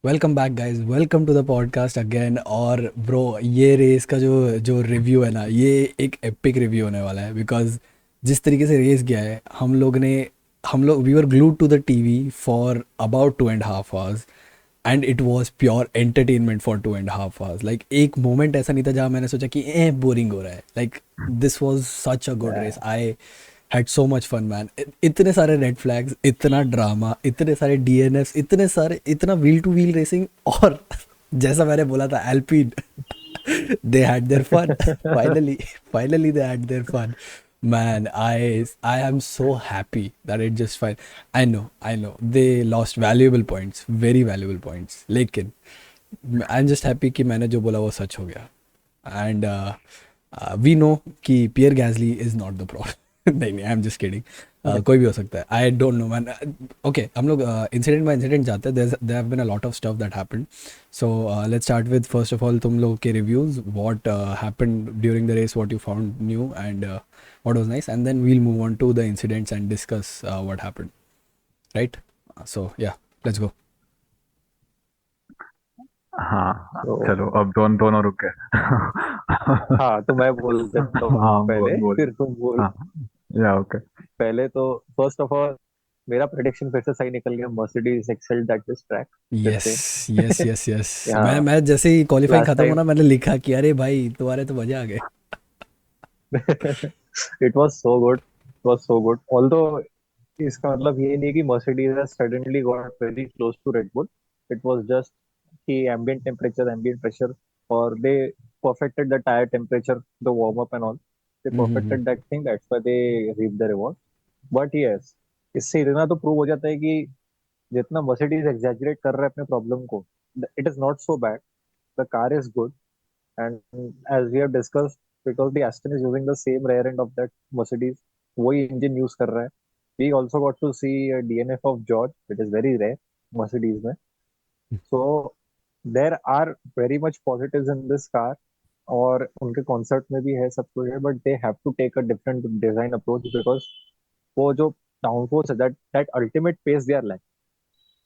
Welcome back guys, welcome to the podcast again. और bro, ये race का जो जो रिव्यू है ना, ये एक एपिक रिव्यू होने वाला है। बिकॉज जिस तरीके से रेस गया है, हम लोग we were glued to the TV for about 2.5 hours, and it was pure entertainment for 2.5 hours. Like एक मोमेंट ऐसा नहीं था जहाँ मैंने सोचा कि बोरिंग हो रहा है। Like this was such a good race. I had so much fun man. इतने सारे रेड फ्लैग्स, इतना ड्रामा, इतने सारे डीएनएफ, इतना व्हील टू व्हील रेसिंग। और जैसा मैंने बोला था, एल्पीन they had their fun. finally finally they had their fun. Man, I am so happy that it just fine. I know they lost valuable points, very valuable points, लेकिन I'm just happy कि मैंने जो बोला वो सच हो गया। And we know कि पियर गैसली is not the problem. नहीं नहीं, आई एम जस्ट किडिंग। कोई भी हो सकता है, I don't know man. Okay, हम लोग इंसिडेंट बाय इंसिडेंट जाते हैं। There have been a lot of stuff that happened. So let's start with first of all तुम लोग के reviews. What happened during the race, what you found new, and what was nice, and then we'll move on to the incidents and discuss what happened, right? So yeah, let's गो। हाँ, तो चलो अब दोनों दोनों रुक गए। हाँ, तो मैं बोल देता हूँ हाँ, बोल पहले, बोल। फिर तुम बोल। हाँ, या ओके। पहले तो फर्स्ट ऑफ ऑल मेरा प्रेडिक्शन फिर से सही निकल गया। Mercedes excelled that this track फिर यस से। Yes yes yes. यहाँ मैं जैसे ही क्वालिफाइंग लास्ट खत्म टाइम होना, मैंने लिखा कि अरे भाई तुम्हारे तो मजे आ गए। It was so good, it was so good. Although इसका मतलब ये नहीं कि Mercedes has suddenly got very close to Red Bull. It was just कि एम्बिएंट टेम्परेचर, एम्बिएंट प्रेशर, और they perfected the tire temperature, the warm up and all. They hmm. perfected that thing. That's why they reaped the reward. But yes, इससे इतना तो prove हो जाता है कि जितना मर्सिडीज एग्जैजरेट कर रहा है अपने प्रॉब्लम को, it is not so bad. The car is good, and as we have discussed, because the Aston is using the same rear end of that Mercedes, वही इंजन यूज कर रहा है। We also got to see DNF of George, it is very rare Mercedes में। So there are very much positives in this car, और उनके concept में भी है, सब कुछ है, but they have to take a different design approach, because वो जो डाउनफोर्स है, that ultimate pace they are like,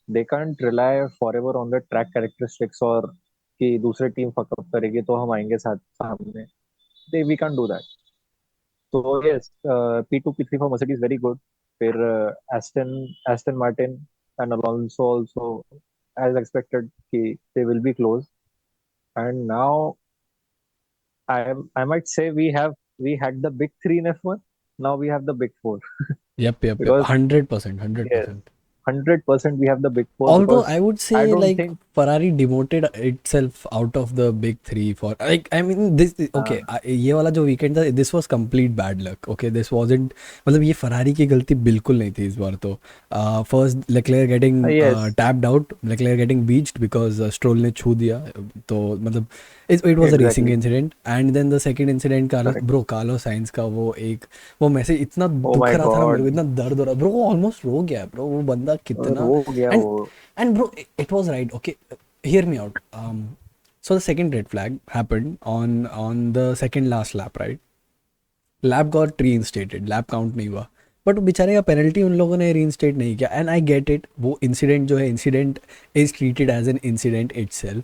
they can't rely forever on the track characteristics, और कि दूसरे टीम फकअप करेगी तो हम आएंगे साथ सामने। They we can't do that. तो yes, P2 P3 for Mercedes very good. फिर Aston Aston Martin and Alonso also as expected कि they will be close. And now I might say we had the big three in F1. Now we have the big four. Yep, yep, yep. Because 100%, yes, 100%. 100% we have the big four, Although because I would I say don't like think Ferrari demoted itself out of the big three for, like, I mean this okay, uh, ये वाला जो weekend था, this was complete bad luck. Okay, this wasn't, मतलब ये Ferrari की गलती बिल्कुल नहीं थी इस बार तो। First Leclerc getting yes, tapped out, Leclerc getting beached because Stroll ने छू दिया। तो मतलब it was a racing exactly, incident, and then the second incident, Carlos correct. bro, Carlos Sainz का वो एक वो मैसेज इतना Oh दुख my रहा था ना मेरे को, God, इतना दर्द हो रहा ब्रो, वो ऑलमोस्ट रो गया ब्रो, वो बंदा कितना। रो गया and वो। and bro, it was right. Okay, hear me out. So the second red flag happened on the second last lap, right? Lap got reinstated, lap count नहीं हुआ, बट बेचारे का पेनल्टी उन लोगों ने reinstate नहीं किया। एंड आई गेट इट, वो इंसिडेंट जो है, incident is treated as an incident itself,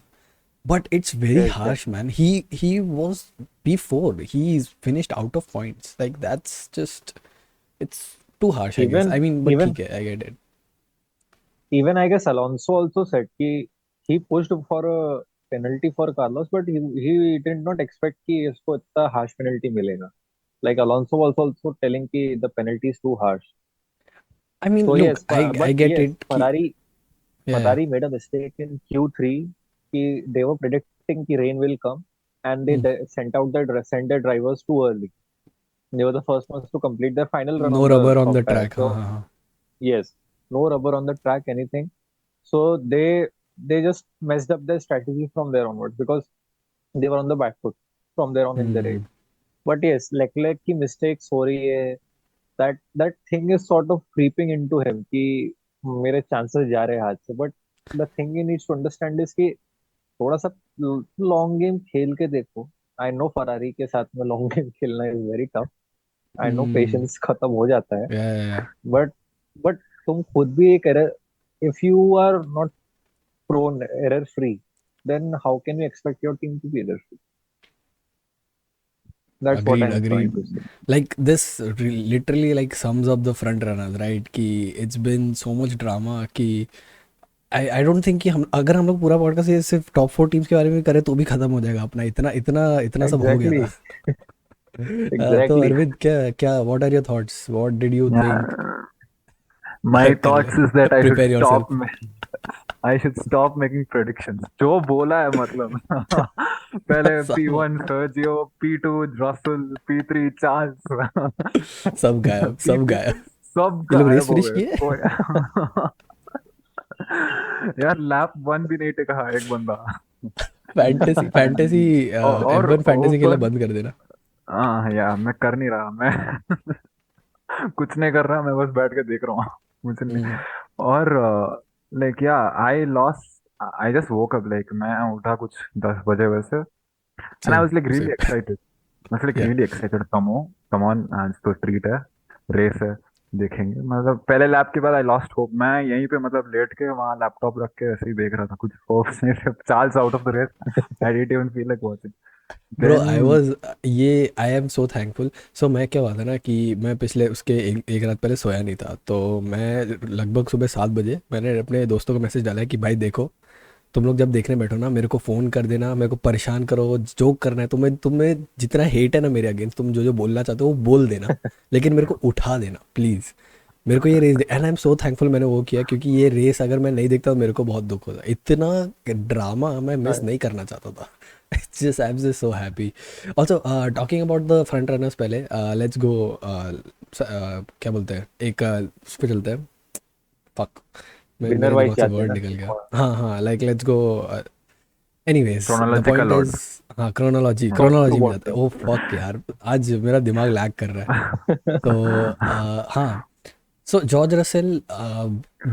but it's very harsh, Exactly. man. He was P4, he's finished out of points, like that's just, it's too harsh, I guess. Even I mean, but even ठीक है, I get it. even I guess Alonso also said he pushed for a penalty for Carlos, but he did not expect कि इसको इतना harsh penalty मिलेगा. Like Alonso was also telling कि the penalty is too harsh. I mean, So look, yes, I but get yes, it कि, Ferrari yeah, yeah. Ferrari made a mistake in Q3. They were predicting कि rain will come, and they Hmm. sent their drivers too early. They were the first ones to complete their final run No on the rubber on the soft tire. track, हाँ So हाँ हाँ. yes, no rubber on the track, anything. So they just messed up their strategy from there onwards, because they were on the back foot from there on in the race. Hmm. But yes, Leclerc की mistakes हो रही है, that thing is sort of creeping into him कि मेरे chances जा रहे हैं हाथ से. But the thing he needs to understand is कि थोड़ा सा लॉन्ग गेम खेल के देखो. आई नो फरारी के साथ में लॉन्ग गेम खेलना is very tough. I know Hmm. Patience खत्म हो जाता है. Yeah, yeah, yeah. But but तुम खुद भी ये कह रहे, if you are not prone, error free, then how can you expect your team to be error free? That's what Agreed, I'm trying agreed. to say. Like this literally like sums up the front runners, right? कि it's been so much drama कि I don't think कि हम अगर हम लोग पूरा podcast ये सिर्फ टॉप 4 टीम्स के बारे में करें तो भी खत्म हो जाएगा अपना, इतना इतना इतना सब हो गया था। Exactly, तो exactly. अरविंद क्या क्या what are your thoughts, what did you think? Yeah, my कर ले, thoughts is that prepare yourself. I should stop making predictions. जो बोला है मतलब पहले सब P1 Sergio, P2 Russell, P3 Charles, सब गायब, सब P3 गायब। सब ये लोग रेस गायब हो फिनिश गए किए? कोई यार लैप वन भी नहीं टिका एक बंदा। फैंटेसी फैंटेसी और F1 फैंटेसी खेलना ऊपर बंद कर देना। हाँ यार मैं कर नहीं रहा मैं कुछ नहीं कर रहा मैं बस बैठ के देख रहा हूँ मुझे नहीं। हम्म, और like yeah I loss I just woke up like मैं उठा कुछ 10 बजे वैसे and I same was like really same excited. मैं like yeah really excited come on आज तो ट्रीट है रेस है देखेंगे मतलब पहले लैप के बाद आई लॉस्ट होप मैं यहीं पे मतलब लेट के वहाँ लैपटॉप रख के ऐसे ही देख रहा था कुछ होप्स नहीं Charles out of the race I didn't even feel like watching bro I then was ये आई एम सो थैंकफुल। सो मैं क्या हुआ था ना कि मैं पिछले उसके एक रात पहले सोया नहीं था, तो मैं लगभग सुबह 7 बजे मैंने अपने दोस्तों को मैसेज डाला है कि भाई देखो, तुम लोग जब देखने बैठो ना मेरे को फ़ोन कर देना, मेरे को परेशान करो, जोक करना है तुम्हें जितना हेट है ना मेरे अगेंस्ट, तुम जो जो बोलना चाहते हो वो बोल देना, लेकिन मेरे को उठा देना प्लीज़। मेरे को ये race and I am so thankful मैंने वो किया, क्योंकि ये रेस अगर मैं नहीं देखता तो मेरे को बहुत दुख होता। इतना ड्रामा मैं मिस नहीं करना चाहता था। It's just I am just so happy. Also talking about the front runners, पहले लेट्स गो क्या बोलते हैं, एक उस पर चलते हैं। फक, विनर मेरे वाइज दिमाग से जाते हैं वर्ड ना। निकल गया। हाँ हाँ, like let's go. Anyways the point chronological is, order हाँ क्रोनोलॉजी टॉप टू क्रोनोलॉजी में जाते हैं। बॉटम। ओ फक यार, आज मेरा दिमाग लैग कर रहा है। तो हाँ, so George Russell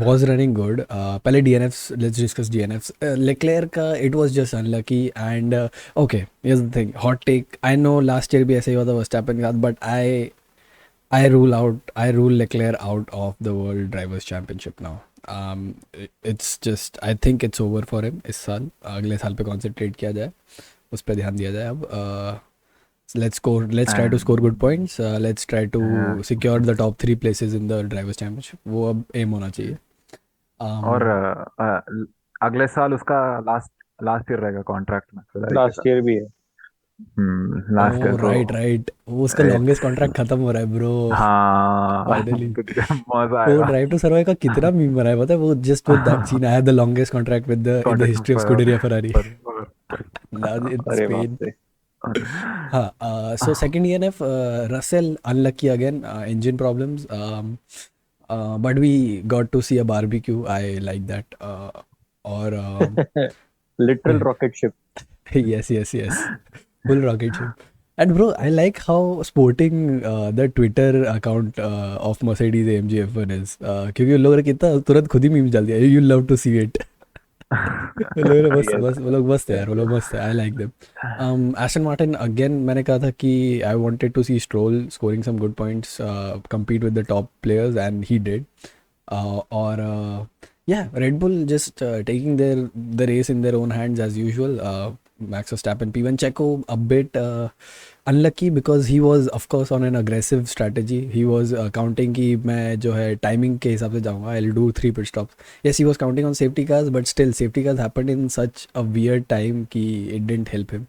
was running good. पहले DNFs, let's discuss DNFs. Leclerc का it was just unlucky and okay, here's the thing, hot take. I know last year भी ऐसे ही हुआ था Verstappen के साथ, but I rule Leclerc out of the World Drivers' Championship now. It's just I think it's over for him इस साल। अगले साल पे concentrate किया जाए, उस पर ध्यान दिया जाए अब। Let's try to score good and points. Let's try to secure the top 3 places in the Drivers' Championship. वो अब aim होना चाहिए। और Um, अगले साल उसका लास्ट लास्ट ईयर रहेगा कॉन्ट्रैक्ट में फेरारी के लास्ट साथ। ईयर भी है। लास्ट ईयर oh तो right right, वो उसका longest इट्स contract खत्म हो रहा है bro। हाँ Finally। तो मजा वो आएगा ड्राइव टू सर्वाइव का कितना मीम बना है पता है? वो just with that scene, I have the longest contract with the in the contract history of पर स्कूडेरिया फरारी पर नाउ इन अरे बाप स्पेन। रे। हाँ, so second ENF Russell unlucky again, engine problems, but we got to see a barbecue, I like that, और literal rocket ship. yes yes yes, full rocket ship. And bro, I like how sporting the Twitter account of Mercedes AMG F1 is, क्योंकि उन लोगों ने कितना तुरंत खुद ही meme डाल दिया, you love to see it। वो लोग ने बस यस। बस वो लोग मस्त है यार, वो लोग मस्त है, I like them. Aston Martin again, मैंने कहा था कि I wanted to see Stroll scoring some good points, compete with the top players and he did. और yeah, Red Bull just taking the race in their own hands as usual. Max Verstappen, P1, Checo a bit unlucky because he was of course on an aggressive strategy. He was counting कि मैं जो है timing के हिसाब से जाऊँगा, I'll do 3 pit stops. Yes, he was counting on safety cars, but still safety cars happened in such a weird time कि it didn't help him.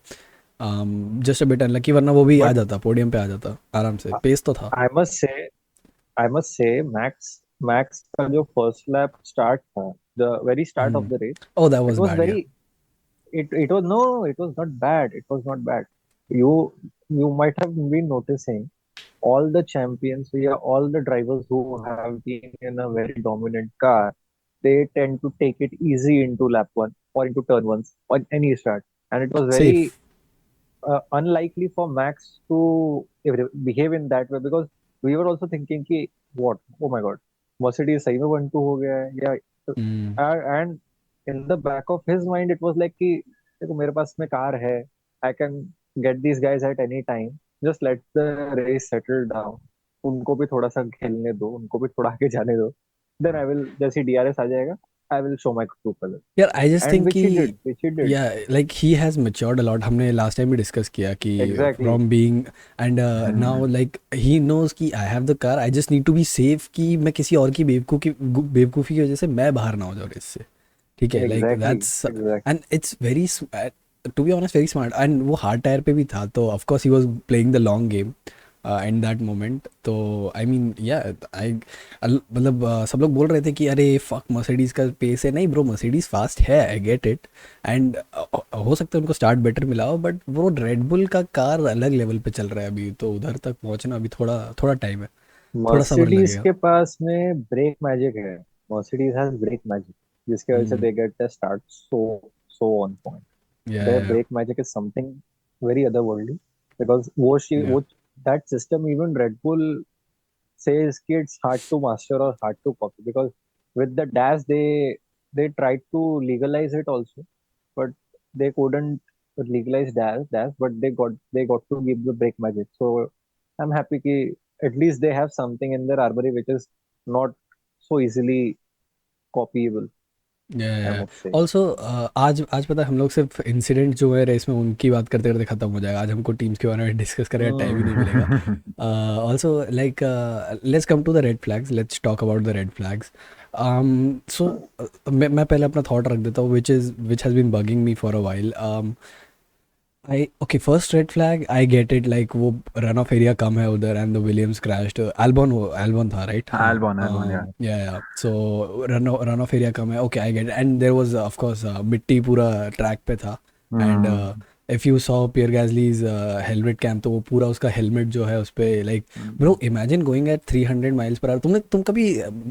Just a bit unlucky, वरना वो भी आ बट जाता, podium पे आ जाता आराम से, pace तो था। I must say I must say Max Max का जो फर्स्ट लैप स्टार्ट था, the very start of Hmm. The race, Oh, that it was was bad, yeah. Very, it was no, it was not bad, it was not bad. You you might have been noticing all the champions, yeah, all the drivers who have been in a very dominant car, they tend to take it easy into lap one or into turn ones on any start, and it was very Safe. unlikely for Max to behave in that way, because we were also thinking कि what, oh my god, Mercedes सही में 1-2 हो गया है, या Hmm. and in the back of his mind it was like कि देखो मेरे पास में कार है, I can get these guys at any time, just let the race settle down, उनको भी थोड़ा सा खेलने दो, उनको भी थोड़ा आगे जाने दो, then I will, जैसे DRS आ जाएगा, I will show my true colors. यार I just And think which he कि did, which he did. Yeah like he has matured a lot. हमने लास्ट टाइम भी डिस्कस किया कि Exactly. From being and now like he knows कि I have the car, I just need to be safe कि मैं किसी और की बेवकूफ़ी की वजह से मैं बाहर ना हो जाऊँ रेस से, ठीक है, like Exactly. That's Exactly. And it's very to be honest very smart, and वो हार्ड टायर पे भी था तो of course he was playing the long game in that moment. तो आई मीन या आई मतलब सब लोग बोल रहे थे कि अरे फक मर्सिडीज़ का पेस है. नहीं ब्रो, मर्सिडीज़ फास्ट है, आई गेट इट, एंड हो सकता है उनको स्टार्ट बेटर मिला हो, बट वो रेड बुल का कार अलग लेवल पे चल रहा है अभी, तो उधर तक पहुंचना अभी थोड़ा थोड़ा टाइम है, थोड़ा सब्र मर्सिडीज लगेगा. के पास में ब्रेक मैजिक है. मर्सिडीज हैज ब्रेक मैजिक, जिसकी वजह से hmm. They get the start so on point. Yeah Their या brake magic is something very otherworldly, because या that system, even Red Bull says कि it's hard to master or hard to copy, because with the dash they tried to legalize it also, but they couldn't legalize dash, but they got to give the brake magic. So I'm happy कि at least they have something in their armory which is not so easily copyable, I must say. Also आज आज पता है हम लोग सिर्फ incident जो है रेस में उनकी बात करते करते ख़त्म हो जाएगा. आज हमको टीम्स के बारे में डिस्कस करने का टाइम ही नहीं मिलेगा. Also like let's come to the red flags, let's talk about the red flags. So मैं पहले अपना थॉट रख देता हूँ which has been bugging me for a while. I okay, first red flag I get it, like वो run off area कम है उधर and the Williams crashed. Albon था राइट, हाँ. Albon yeah yeah so run off area कम है, okay I gate, and there was of course मिट्टी पूरा ट्रैक पे था. And if you saw Pierre Gasly's helmet cam, तो वो पूरा उसका हेलमेट जो है उस पर like bro imagine going at 300 miles per hour. तुम कभी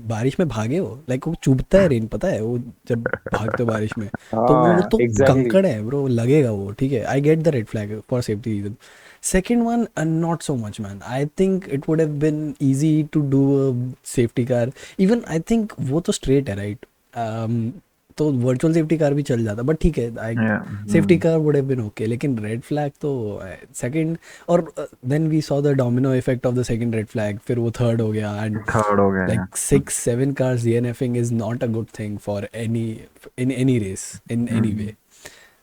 बारिश में भागे हो? लाइक वो चुभता है रेन, पता है वो जब भागते हो बारिश में, तो वो हाँ, तो exactly. कंकड़ है ब्रो, लगेगा वो, ठीक है. I get the red flag for safety reason. Second one, not so much, man. I think it would have been easy to do a safety car. Even I think वो तो straight है, right? तो virtual safety car भी चल जाता, but ठीक है, I या safety car would have been okay, लेकिन रेड फ्लैग तो सेकंड. और then we saw the domino effect of the second red flag, फिर वो थर्ड हो गया, एंड थर्ड हो गया या like 6-7 cars DNFing is not a good thing for any race in any way.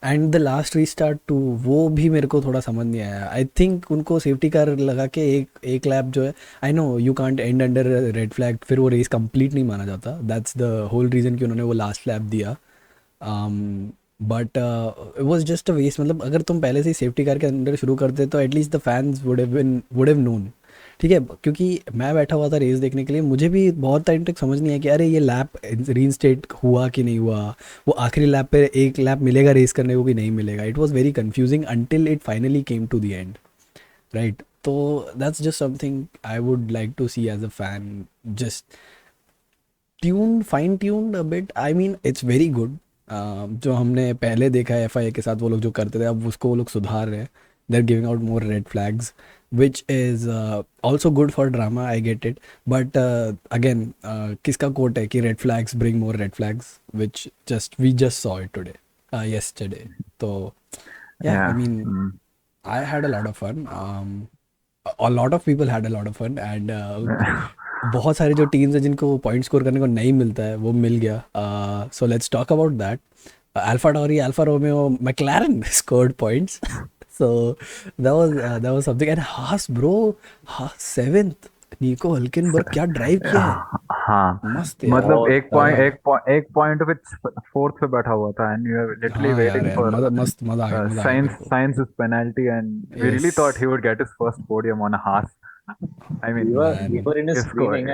And the last restart too, वो भी मेरे को थोड़ा समझ नहीं आया. आई थिंक उनको सेफ्टी कार लगा के एक लैप जो है, I know you can't end under red flag, फिर वो रेस कंप्लीट नहीं माना जाता. दैट्स द होल रीज़न कि उन्होंने वो लास्ट लैप दिया. But it was just a waste. मतलब अगर तुम पहले से ही सेफ्टी कार के अंदर शुरू करते तो at least the fans would have known, ठीक है. क्योंकि मैं बैठा हुआ था रेस देखने के लिए, मुझे भी बहुत टाइम तक समझ नहीं आया कि अरे ये लैप रीइंस्टेट हुआ कि नहीं हुआ, वो आखिरी लैप पे एक लैप मिलेगा रेस करने को कि नहीं मिलेगा. It was very confusing until it finally came to the end, right. तो that's just something I would like to see as a fan, just fine tuned a bit. I mean it's very good. जो हमने पहले देखा है FIA के साथ, वो लोग जो करते थे अब उसको वो लोग सुधार रहे हैं. They are giving out more red flags which is also good for drama, I get it, but again किसका quote है कि red flags bring more red flags, which we just saw it today, yesterday. So yeah, I या mean I had a lot of fun. A lot of people had a lot of fun, and बहुत सारे जो teams हैं जिनको point score करने को नहीं मिलता है वो मिल गया. So let's talk about that. Alpha Tauri, Alfa Romeo, McLaren scored points. So that was something. And Haas, bro, Haas 7th. निको हल्केनबर्ग क्या ड्राइव किया है, हाँ, मस्त यार. मतलब बहुत मजा, एक पॉइंट पे फोर्थ पे बैठा हुआ था एंड यू आर लिटरली हाँ यार वेटिंग यार, फॉर मजा मस्त, मजा आ गया मेरे को. Sainz penalty and we really thought yes he would get his first podium on Haas. I mean we man. were in a इसको screening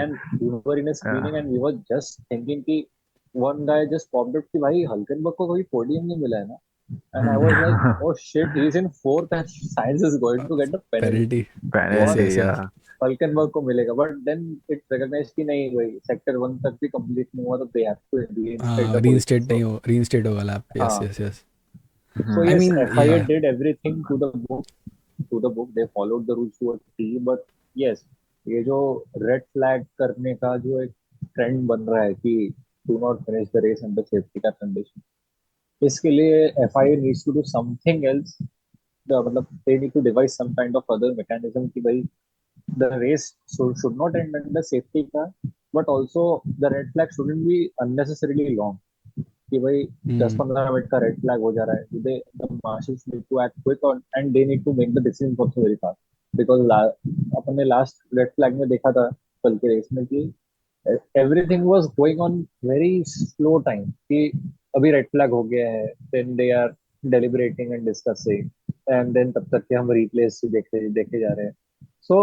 and we were just thinking कि one guy just popped up कि भाई हल्केनबर्ग को कोई podium नहीं मिला है ना. And I was like, oh shit, he's in fourth and Sainz is going to get a penalty. penalty. Yes और पेनल्टी यस या यस. हल्केनबर्ग को मिलेगा, बट देन इट रिकॉग्नाइज कि नहीं भाई, सेक्टर 1 तक भी कंप्लीट नहीं हुआ, तो दे हैव टू reinstate हाँ the position. रीइंस्टेट नहीं हो, रीइंस्टेट होगा लैप. यस हाँ. Yes yes. So आई yes, मीन FIA या. did everything to the book. They followed the rules to a T. But yes, ये जो रेड फ्लैग करने का जो एक ट्रेंड बन रहा है कि do not finish the race under safety car condition, इसके लिए FIA needs to do something else. मतलब they need to devise some kind of other mechanism कि भाई the race should not end under safety car, but also the red flag shouldn't be unnecessarily long. कि भाई Hmm. 10-15 minute का red flag हो जा रहा है, they the marshals need to act quick on and they need to make the decision also very fast, because अपन ने last red flag में देखा था कल के रेस में कि everything was going on very slow time, कि अभी रेड फ्लैग हो गया है, then they are deliberating and discussing, and then तब तक के हम replays देखे देखे जा रहे हैं. So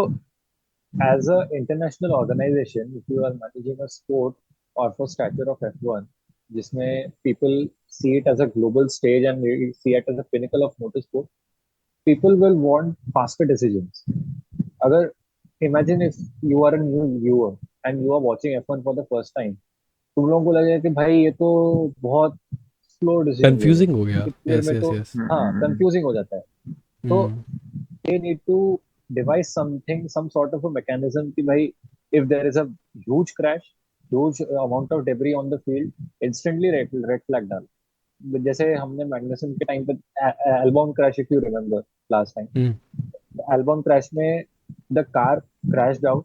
as a international organization, if you are managing a sport of a stature of F1, जिसमें people see it as a global stage and they see it as a pinnacle of motorsport, people will want faster decisions. अगर imagine if you are a new viewer and you are watching F1 for the first time, तुम लोगों को लगेगा कि भाई ये तो बहुत स्लो डिसीजन ले रहे कंफ्यूजिंग हैं, हो गया, इतनी देर यस में यस तो यस। हाँ कंफ्यूजिंग हो जाता है. तो हम्म। they need to devise something, some sort of a mechanism कि भाई if there is a huge crash, huge amount of debris on the field, instantly red flag डाल. जैसे हमने मैग्नेसन के टाइम पे Albon crash, if you remember last hmm. Time Albon crash में the car crashed out,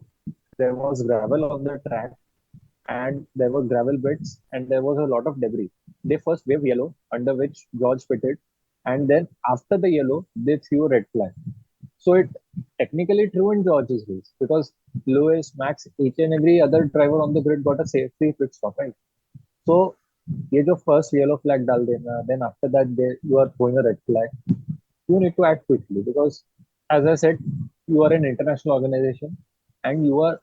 there was gravel on the track and there were gravel bits and there was a lot of debris. They first waved yellow, under which George pitted, and then after the yellow they threw a red flag. So it technically ruined George's race because Lewis, Max, each and every other driver on the grid got a safety pit stop, right? So ये जो first yellow flag डाल देना, then after that you are throwing a red flag, you need to act quickly because, as I said, you are an international organization and you are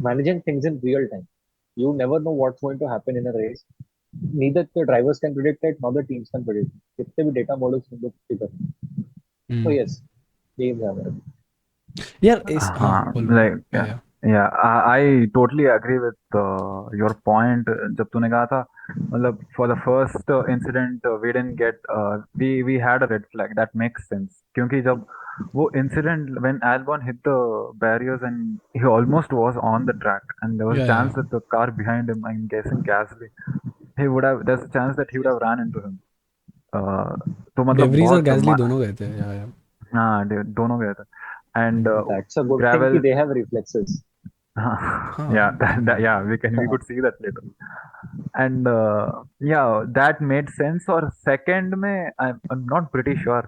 managing things in real time. You never know what's going to happen in a race. Neither the drivers can predict it, nor the teams can predict it. कितने भी data models हम लोग किसी कर. So हम्म। yes, यही है मेरा. यार इस, हाँ हाँ बोल बोल। Like yeah yeah I totally agree with your point जब तूने कहा था मतलब for the first incident we didn't get we had a red flag that makes sense क्योंकि जब वो incident when Albon hit the barriers and he almost was on the track and there was yeah chance that the car behind him I am guessing Gasly he would have there is a chance that he would have run into him तो मतलब डेवरीज और बहुत गैसली दोनों गए थे, या। हाँ दोनों गए थे and That's a good thing that gravel they have reflexes. yeah, हाँ। yeah, we could see that later. And yeah, that made sense. Or second, में I'm not pretty sure.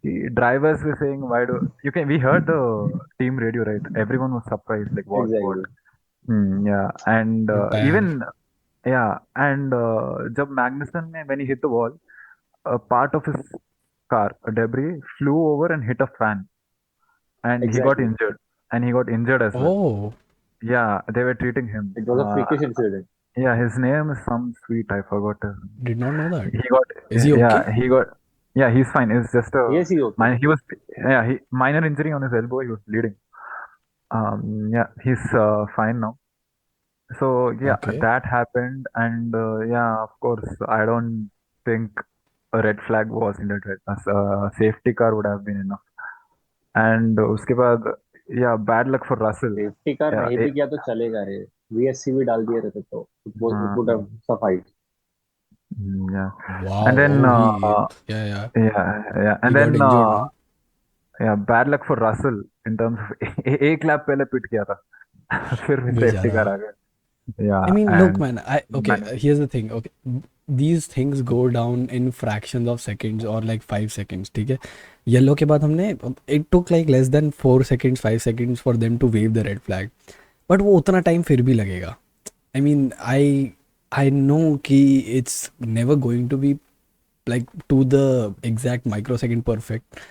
The drivers were saying, "Why do you can?" We heard the team radio, right? Everyone was surprised, like what? Exactly. Yeah, and dam. even yeah, and जब Magnussen ने when he hit the wall, a part of his car, a debris, flew over and hit a fan, and he got Exactly. injured, and he got injured as well. Oh, Yeah, they were treating him. It was a freakish incident. Yeah, his name is some sweet. I forgot his name. Did not know that. He got is he okay? yeah he got yeah he's fine. It's just a Yes, he okay. he was yeah he minor injury on his elbow. He was bleeding. Yeah, he's fine now. So yeah, okay. that happened, and yeah, of course, I don't think a red flag was needed. A safety car would have been enough. And उसके बाद yeah, bad luck for Russell. Safety car Yeah, नहीं भी किया तो चलेगा रे. VSC भी डाल दिए रहते तो it would have sufficed. yeah, and wow, then ओह ही, या yeah, he and got then injured man. yeah, bad luck for Russell in terms of एक लैप पहले पिट किया था फिर सेफ्टी बेचारा। कार आ गया I mean, yeah look, and man. Okay. man, Here's the thing. Okay, these things go down in fractions of seconds or like 5 seconds. ठीक है. Yellow के बाद हमने, it took like less than 4 seconds, 5 seconds for them to wave the red flag. But वो उतना time फिर भी लगेगा. I mean, I know कि it's never going to be like to the exact microsecond perfect.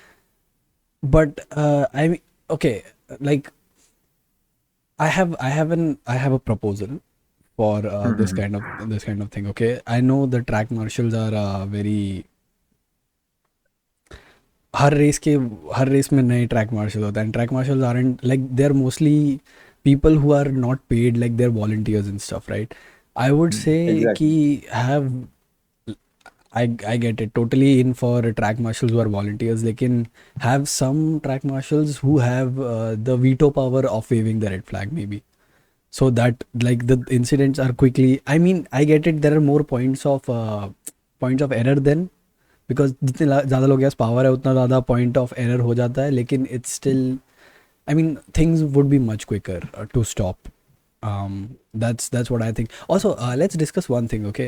But I mean, okay, like I have a proposal for mm, this kind of thing. Okay, I know the track marshals are very, हर race में नए track marshal होता है, and track marshals aren't like, they're mostly people who are not paid, like they're volunteers and stuff, right? I would say कि Exactly. have, I get it, totally in for track marshals who are volunteers, लेकिन have some track marshals who have the veto power of waving the red flag maybe, so that like the incidents are quickly, I mean, I get it, there are more points of error then, because जितने ज़्यादा लोग के पास power है उतना ज़्यादा point of error हो जाता है, लेकिन it's still, I mean, things would be much quicker to stop. That's what I think. Also, let's discuss one thing, okay?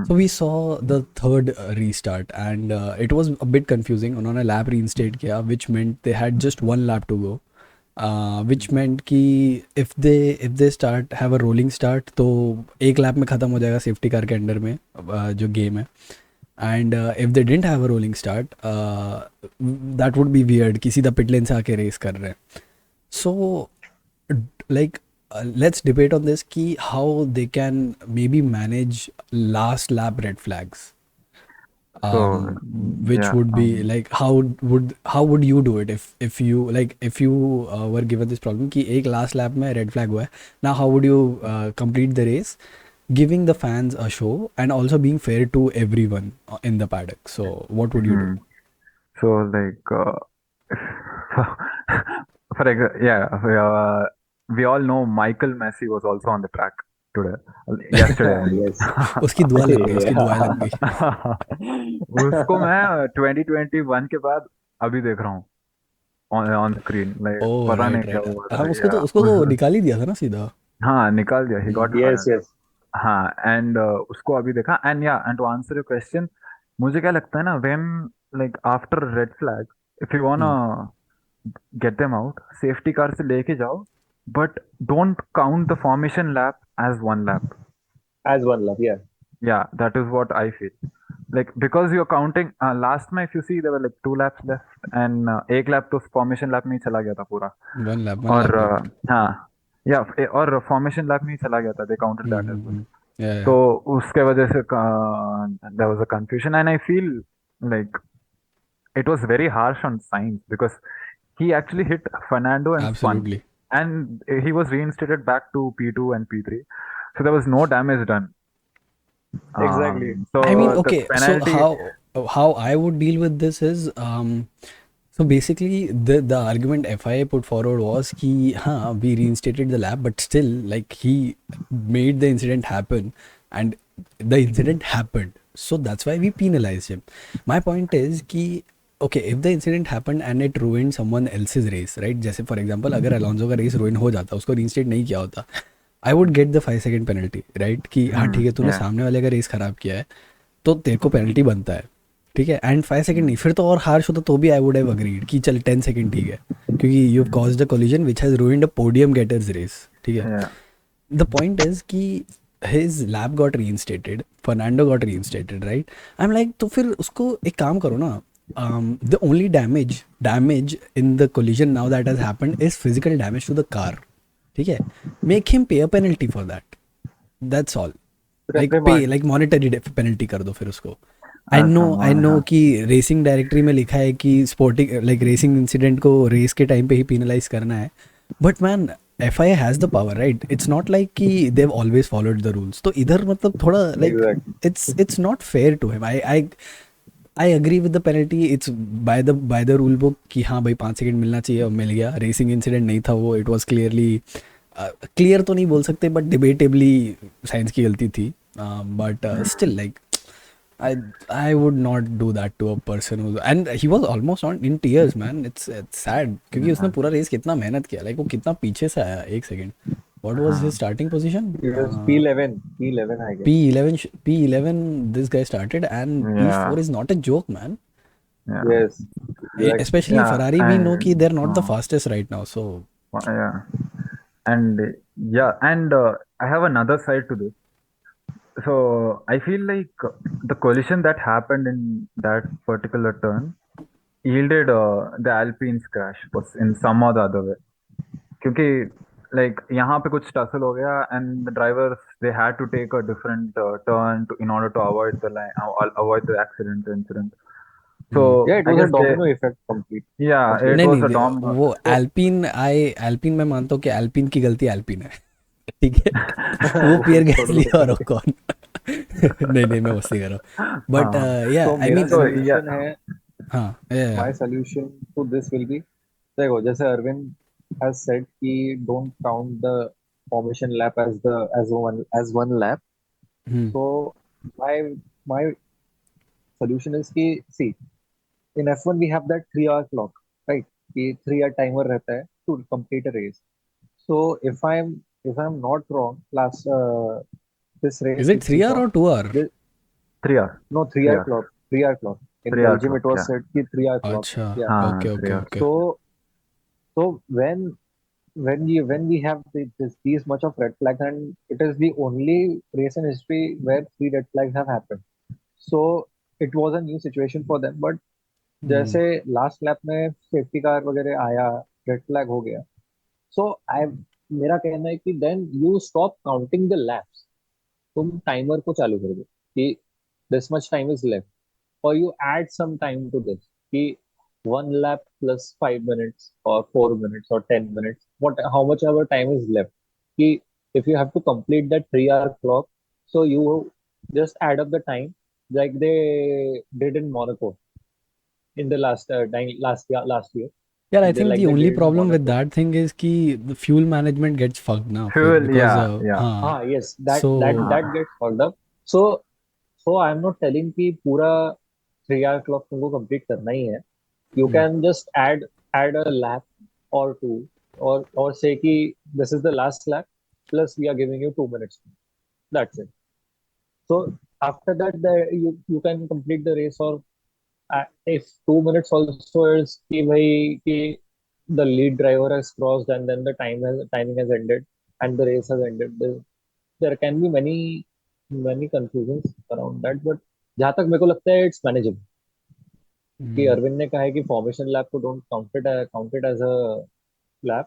So we saw the third restart, and it was a bit confusing. उन्होंने lap reinstate किया, which meant they had just one lap to go. Which meant कि if they start have a rolling start, तो एक lap में ख़त्म हो जाएगा safety car के अंडर में जो game है. And if they didn't have a rolling start, that would be weird कि सीधा pit lane से आके race कर रहे हैं. So like let's debate on this ki how they can maybe manage last lap red flags, So which yeah, would be like how would you do it if you like if you were given this problem ki ek last lap mein red flag hua hai. Now how would you complete the race giving the fans a show and also being fair to everyone in the paddock? So what would you do? So like for we all know Michael Messi was also on the track today, yesterday. I mean. Yes. उसकी दुआ लग गई, उसकी दुआ लग गई. उसको मैं 2021 के बाद अभी देख रहा हूँ ऑन स्क्रीन, लाइक Oh पता नहीं right क्या right. हुआ था हाँ या उसको तो निकाल ही दिया था ना सीधा. हाँ निकाल दिया, he got Yes, fire. yes. हाँ एंड उसको अभी देखा and to answer your question, मुझे क्या लगता है ना, when like after red flag, if you wanna get them out, safety car से लेके जाओ, but don't count the formation lap as one lap. As one lap, yeah. Yeah, that is what I feel. Like because you're counting last में, if you see there were like 2 laps left and एक lap तो formation lap में ही चला गया था पूरा. One lap और left. हाँ और formation lap में ही चला गया था, they counted that as well. Yeah, yeah. तो उसके वजह से there was a confusion and I feel like it was very harsh on Sainz because he actually hit Fernando and spun, Absolutely. and he was reinstated back to P2 and P3, so there was no damage done. Exactly. So I mean, the okay, so penalty. how I would deal with this is so basically the argument FIA put forward was कि हाँ we reinstated the lap, but still like he made the incident happen and the incident happened, so that's why we penalized him. My point is कि okay, if the incident happened and it ruined someone else's race, right? जैसे for example अगर Alonso का race ruin हो जाता, उसको reinstate नहीं किया होता, I would get the 5 second penalty, right? कि हाँ ठीक है, तूने Yeah. सामने वाले का रेस खराब किया है तो तेरे को पेनल्टी बनता है, ठीक है. एंड 5 सेकेंड नहीं, फिर तो और हार्श होता तो भी आई वुड हैव अग्रीड कि चल 10 सेकेंड ठीक है, क्योंकि you have caused a collision which has ruined a podium getters race, ठीक है. Yeah. द पॉइंट इज कि his lap got reinstated, Fernando got reinstated, right? I am like तो फिर उसको एक काम करो ना, the only damage in the collision now that has happened is physical damage to the car, ठीक है. Make him pay a penalty for that, that's all. Like pay, like monetary penalty कर दो फिर उसको. I know कि racing directory में लिखा है कि स्पोर्टिंग लाइक रेसिंग इंसिडेंट को रेस के टाइम पे ही पेनलाइज करना है, but man FIA has the power, right? It's not like कि देव ऑलवेज फॉलोड द रूल्स. तो इधर मतलब थोड़ा like Exactly. it's not fair to him. I agree with the penalty. It's by the rule book कि हाँ भाई 5 second मिलना चाहिए और मिल गया. रेसिंग इंसिडेंट नहीं था वो, इट वॉज क्लियरली क्लियर तो नहीं बोल सकते बट डिबेटेबली साइंस की गलती थी. But still like I would not do that to a person who, and he was almost on in tears, man. It's sad क्योंकि उसने पूरा रेस कितना मेहनत किया, लाइक वो कितना पीछे से आया 1 second. What was his starting position? It was P11. P11, I guess. P11 this guy started, and Yeah. P4 is not a joke, man. Yeah. Yes. Exactly. Especially Yeah, Ferrari, we know कि they're not the uh, fastest right now. So Yeah. And I have another side to this. So I feel like the collision that happened in that particular turn yielded the Alpine's crash was in some or the other way. क्योंकि like यहाँ पे कुछ tussle हो गया and the drivers they had to take a different turn in order to avoid the avoid the incident. So Yeah, it I was a guess domino effect complete. yeah, it नहीं was a नहीं domino. वो So एल्पिन मैं मानता हूँ कि एल्पिन की गलती एल्पिन है, ठीक है. वो पियर गैसली और ओकॉन. नहीं मैं मस्ती कर रहा हूँ बट या So आई मेरा मीन solution है, हाँ my solution to this will be, देखो जैसे Arvind has said कि don't count the formation lap as one lap. So my solution is कि see, in F1 we have that 3 hour clock, right? कि 3 hour timer रहता है to complete a race. So if I'm not wrong, last this race is it which we 3 hour saw, or 2 hour? 3 hours. No, 3 hour 3 hours. clock. 3 hour clock. In 3 hour Belgium, it clock. was Yeah. said ki 3 hour clock. अच्छा, Yeah. हाँ, okay, 3 okay, hours. Okay. So when we have these much of red flags, and it is the only race in history where 3 red flags have happened. So it was a new situation for them. But हुँ, जैसे last lap में safety car वगैरह आया, red flag हो गया, सो आई मेरा कहना है कि then you stop counting the laps. तुम टाइमर को चालू कर दो कि this much time is left, और you add some time to this कि 1 lap plus 5 minutes or 4 minutes or 10 minutes, what how much ever time is left. कि if you have to complete that 3 hour clock, so you just add up the time like they did in Monaco in the last year, यार I they think the like they only did in problem with Monaco. That thing is कि the fuel management gets fucked ना फिर Fuel. Because Yeah. Yeah. हाँ, हाँ, yes, that so that that हाँ. gets fogged up. So I'm not telling कि पूरा 3 hour clock तुमको complete करना ही है. You hmm, can just add a lap or two, or say कि this is the last lap plus we are giving you 2 minutes. That's it. So after that, you can complete the race. Or if 2 minutes also is कि भाई कि the lead driver has crossed and then the timing has ended and the race has ended. There can be many confusions around that, but जहाँ तक मेरे को लगता है it's manageable. कि हुँ, अरविंद ने कहा है कि फॉर्मेशन लैप को don't count it as a lap,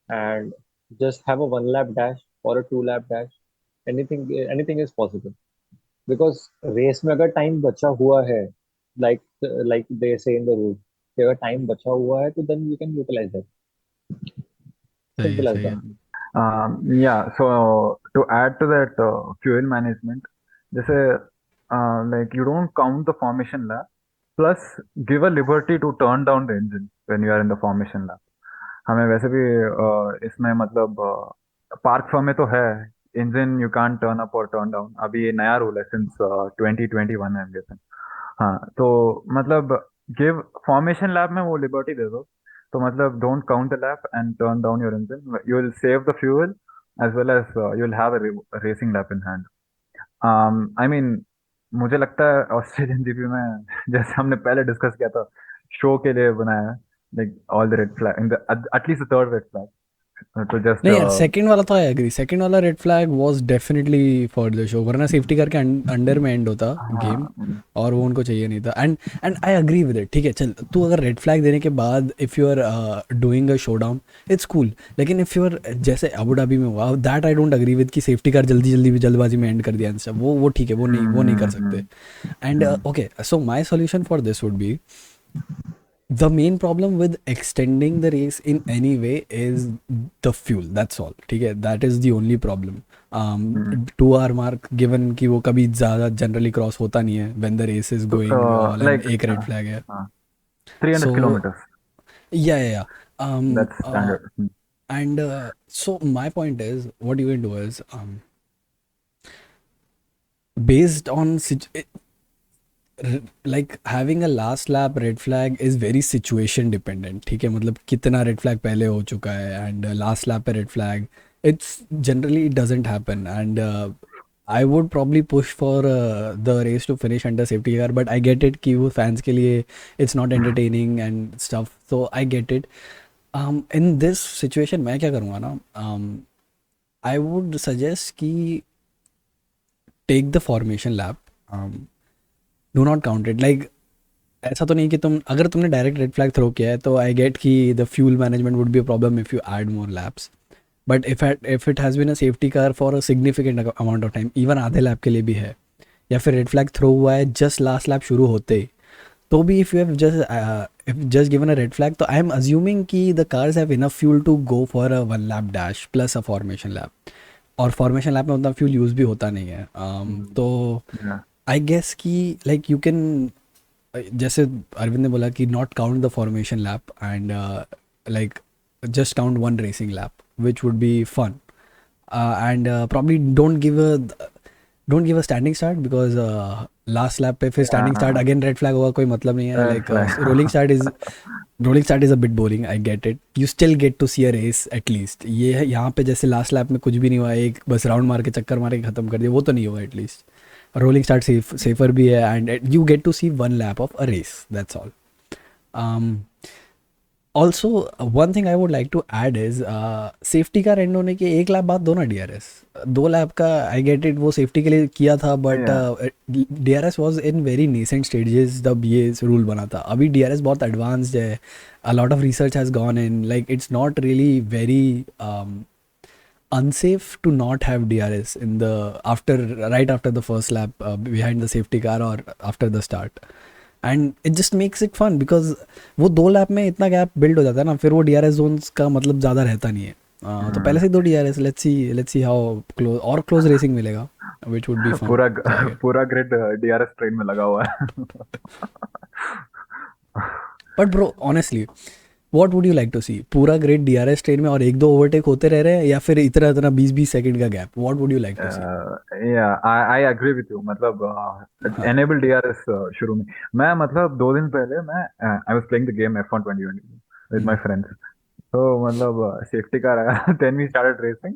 and just have a 1 lap dash or a 2 lap dash. Anything is possible, because race में अगर टाइम बचा हुआ है, like like they say in the rules, कि अगर time बचा हुआ है तो then you can utilize that. सही है, Simple as सही है। that. Yeah, so to add to that fuel management, जैसे like you don't count the formation lap, plus give a liberty to turn down the engine when you are in the formation lap. हमें वैसे भी इसमें मतलब park firm में तो है, engine you can't turn up और टर्न डाउन, अभी ये नया रूल है सिंस 2021 है गेसन। हाँ, तो मतलब गिव फॉर्मेशन लैप में वो लिबर्टी दे दो, तो मतलब don't count the lap and turn down your engine, you will save the fuel as well as you will have a racing lap in hand. I mean मुझे लगता है Australian GP में जैसे हमने पहले डिस्कस किया था, शो के लिए बनाया है, like all the red flag in the at least the third red flag, तो जस्ट नहीं यार, सेकंड वाला तो आई एग्री, सेकंड वाला red flag was definitely for the show, वरना सेफ्टी करके अंडर में एंड होता गेम, हाँ। और वो उनको चाहिए नहीं था। And I agree with it, ठीक है चल, तू अगर रेड फ्लैग देने के बाद if you are doing a showdown it's cool, लेकिन इफ़ यू आर जैसे अबू धाबी में हुआ, that I don't agree with कि सेफ्टी कार जल्दी जल्दी भी जल्दबाजी में एंड कर दिया एंड सब, वो ठीक है, वो नहीं कर सकते। And hmm, okay, so my solution for this would be, the main problem with extending the race in any way is the fuel, that's all, ठीक है, that is the only problem. um, hmm. 2 hour mark given कि वो कभी ज़्यादा generally cross होता नहीं है when the race is going all and like एक रेड फ्लैग है, 300 so kilometers, yeah. that's standard. And so my point is, what you can do is, based on like having a last lap red flag is very situation dependent, ठीक है, मतलब कितना red flag पहले हो चुका है and last lap पे red flag, it's generally it doesn't happen, and I would probably push for the race to finish under safety car, but I get it कि वो फैंस के लिए it's not entertaining and stuff, so I get it. In this situation मैं क्या करूँगा ना, I would suggest कि take the formation lap, do not count it, like ऐसा तो नहीं कि तुम अगर तुमने डायरेक्ट रेड फ्लैग थ्रो किया है तो आई गेट कि the fuel management would be a problem if you add more laps, but if it has been a safety car for a significant amount of time, even आधे lap के लिए भी है, या फिर रेड फ्लैग थ्रो हुआ है just last lap शुरू होते ही, तो भी if you have just given a red flag, तो आई एम अज्यूमिंग कि the cars have enough fuel to go for a 1 lap dash plus a formation lap, और फॉर्मेशन लैप में उतना फ्यूल यूज़ भी होता नहीं है। तो Yeah. आई गेस कि लाइक यू कैन, जैसे अरविंद ने बोला कि not count the formation lap and like just count one racing lap which would be fun, and probably don't give a standing start, because last lap पे फिर standing start Yeah. Again red flag होगा, कोई मतलब नहीं है, Red like flag. Rolling start is a bit boring, I get it, you still get to C a race at least, ये है यहाँ पे जैसे लास्ट लैप में कुछ भी नहीं हुआ, एक बस राउंड मार के चक्कर मार के ख़त्म कर दिया, वो तो नहीं हुआ एटलीस्ट। रोलिंग स्टार्ट सेफर भी है and you get to see one lap of a race, that's all. Also one thing I would like to add is safety का एंड होने के एक लैप बाद दो ना DRS. 2 लैप का आई गेट इट, वो सेफ्टी के लिए किया था but Yeah. DRS was in very nascent stages जब ये रूल बना था. अभी DRS बहुत एडवांस्ड है. अ lot of research has gone in, like it's not really very unsafe to not have DRS in the after right after the first lap behind the safety car or after the start. And it just makes it fun because वो 2 lap में इतना gap build हो जाता है ना, फिर वो DRS Jones का मतलब ज़्यादा रहता नहीं है. तो पहले से 2 DRS, let's see how close और क्लोज रेसिंग मिलेगा विच वुड बी फन. पूरा पूरा ग्रिड डीआरएस ट्रेन में लगा हुआ है. But bro honestly what would you like to see, पूरा ग्रेट DRS ट्रेन में और एक दो ओवरटेक होते रह रहे हैं, या फिर इतना इतना 20-20 सेकंड का gap, what would you like to see? Yeah I agree with you. मतलब हाँ. एनेबल डीआरएस शुरू में. मैं मतलब 2 दिन पहले मैं I was playing the game F1 2020 with my friends. तो मतलब सेफ्टी कार आया. Then we started racing.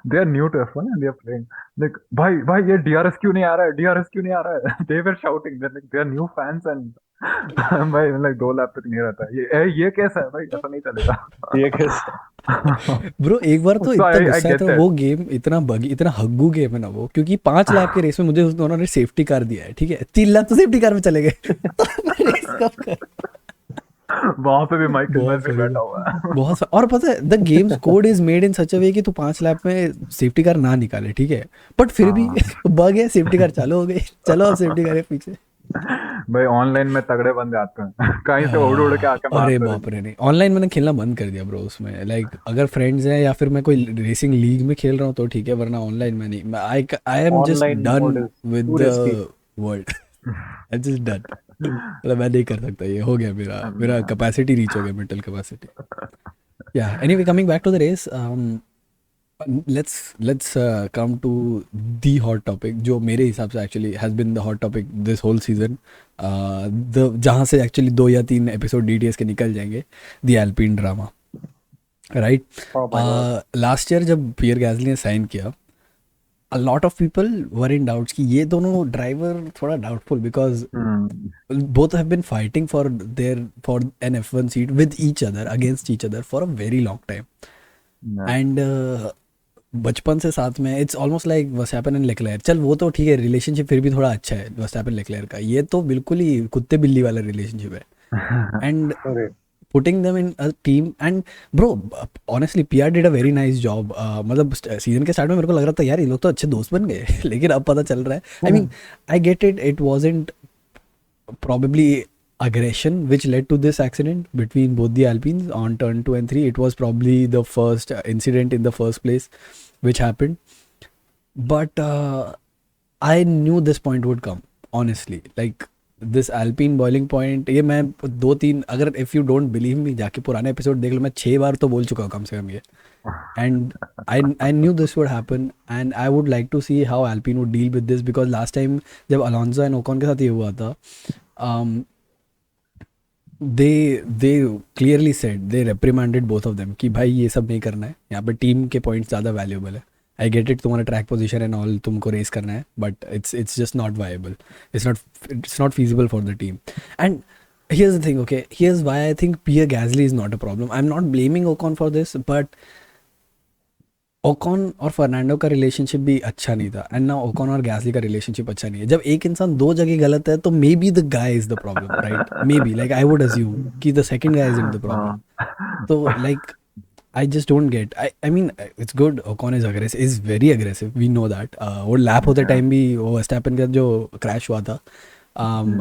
They are new to F1 and they are playing like भाई भाई ये डीआरएस क्यों नहीं आ रहा है, डीआरएस क्यों नहीं आ रहा है. They were shouting like they are new fans and भाई लाइक 2 लैप तक नहीं रहता है. ये कैसा है भाई, ऐसा नहीं चलेगा. ये कैसे? ब्रो एक बार तो So इतना I गुस्सा है get था, that. वो गेम इतना बगी, इतना हग्गू गेम है ना वो, क्योंकि 5 लैप के रेस में मुझे उस दोनों ने सेफ्टी कार दिया है, ठीक है, 3 लैप तो सेफ्टी कार में चले गए. तो मैं रेस कब कर. वहां पे भी माइक बहुत से फनी बैठा था. हुआ है. और पता है the games code is made in such a way कि तू 5 लैप में सेफ्टी कार ना निकाले, ठीक है, बट फिर भी हाँ बग है, सेफ्टी कार चालू हो गई, चलो अब सेफ्टी कार है पीछे. भाई ऑनलाइन में तगड़े बंदे आते हैं. कहीं से उड़ उड़ के आके अरे मारते बाप रहेंगे. रे, नहीं ऑनलाइन मैंने खेलना बंद कर दिया ब्रो. उसमें लाइक अगर फ्रेंड्स हैं या फिर मैं कोई रेसिंग लीग में खेल रहा हूँ तो ठीक है, वरना ऑनलाइन में नहीं. I am just online done mode is with two risky. The world. I just done. मतलब मैं नहीं कर सकता, ये हो गया, मेरा मेरा कैपेसिटी रीच हो गया, mental capacity. Yeah anyway coming back to the race, let's come to the hot topic जो मेरे हिसाब से actually has been the hot topic this whole season, the जहाँ से एक्चुअली 2 या 3 एपिसोड DTS के निकल जाएंगे, the Alpine drama, right. Oh my god. Last year जब पियर गैस्ली ने साइन किया, a lot of people were in doubts कि ये दोनों ड्राइवर थोड़ा doubtful, because both have been fighting for an F1 seat with each other, against each other for a very long time. And बचपन से साथ में, it's almost like Verstappen and LeClair. चल वो तो ठीक है, रिलेशनशिप फिर भी थोड़ा अच्छा है वर्स्टैपेन लेक्लेयर का, ये तो बिल्कुल ही कुत्ते बिल्ली वाला रिलेशनशिप है. And okay. Putting them in a team, and bro honestly PR did a very nice job. मतलब सीजन के स्टार्ट में मेरे को लग रहा था यार ये लोग तो अच्छे दोस्त बन गए. लेकिन अब पता चल रहा है, I mean I get it, it wasn't probably aggression which led to this accident between both the Alpines on turn 2 and 3. It was probably the first incident in the first place which happened. But I knew this point would come, honestly. Like this Alpine boiling point, ये मैं 2-3, अगर if you don't believe me जाके पुराने episode देख लो, मैं 6 बार तो बोल चुका हूँ कम से कम ये. And I knew this would happen, and I would like to see how Alpine would deal with this, because last time जब Alonso and Ocon के साथ ये हुआ था, they clearly said, they reprimanded both of them कि भाई ये सब नहीं करना है, यहाँ पे टीम के पॉइंट्स ज़्यादा वैल्यूबल है. आई गेट इट, तुम्हारा ट्रैक पोजीशन एंड ऑल तुमको रेस करना है, but it's just not viable, it's not feasible for the team. And here's the thing, okay, here's why I think Pierre Gasly is not a problem. I'm not blaming Ocon for this, but Ocon और Fernando का relationship भी अच्छा नहीं था, and ना Ocon और गैसली का relationship अच्छा नहीं है. जब एक इंसान 2 जगह गलत है तो maybe the guy is the problem, right? Maybe, like I would assume कि the second guy is in the problem. तो like I just don't get. I mean it's good. Ocon is very aggressive. We know that. वो lap होते time भी वो Verstappen का जो crash हुआ था,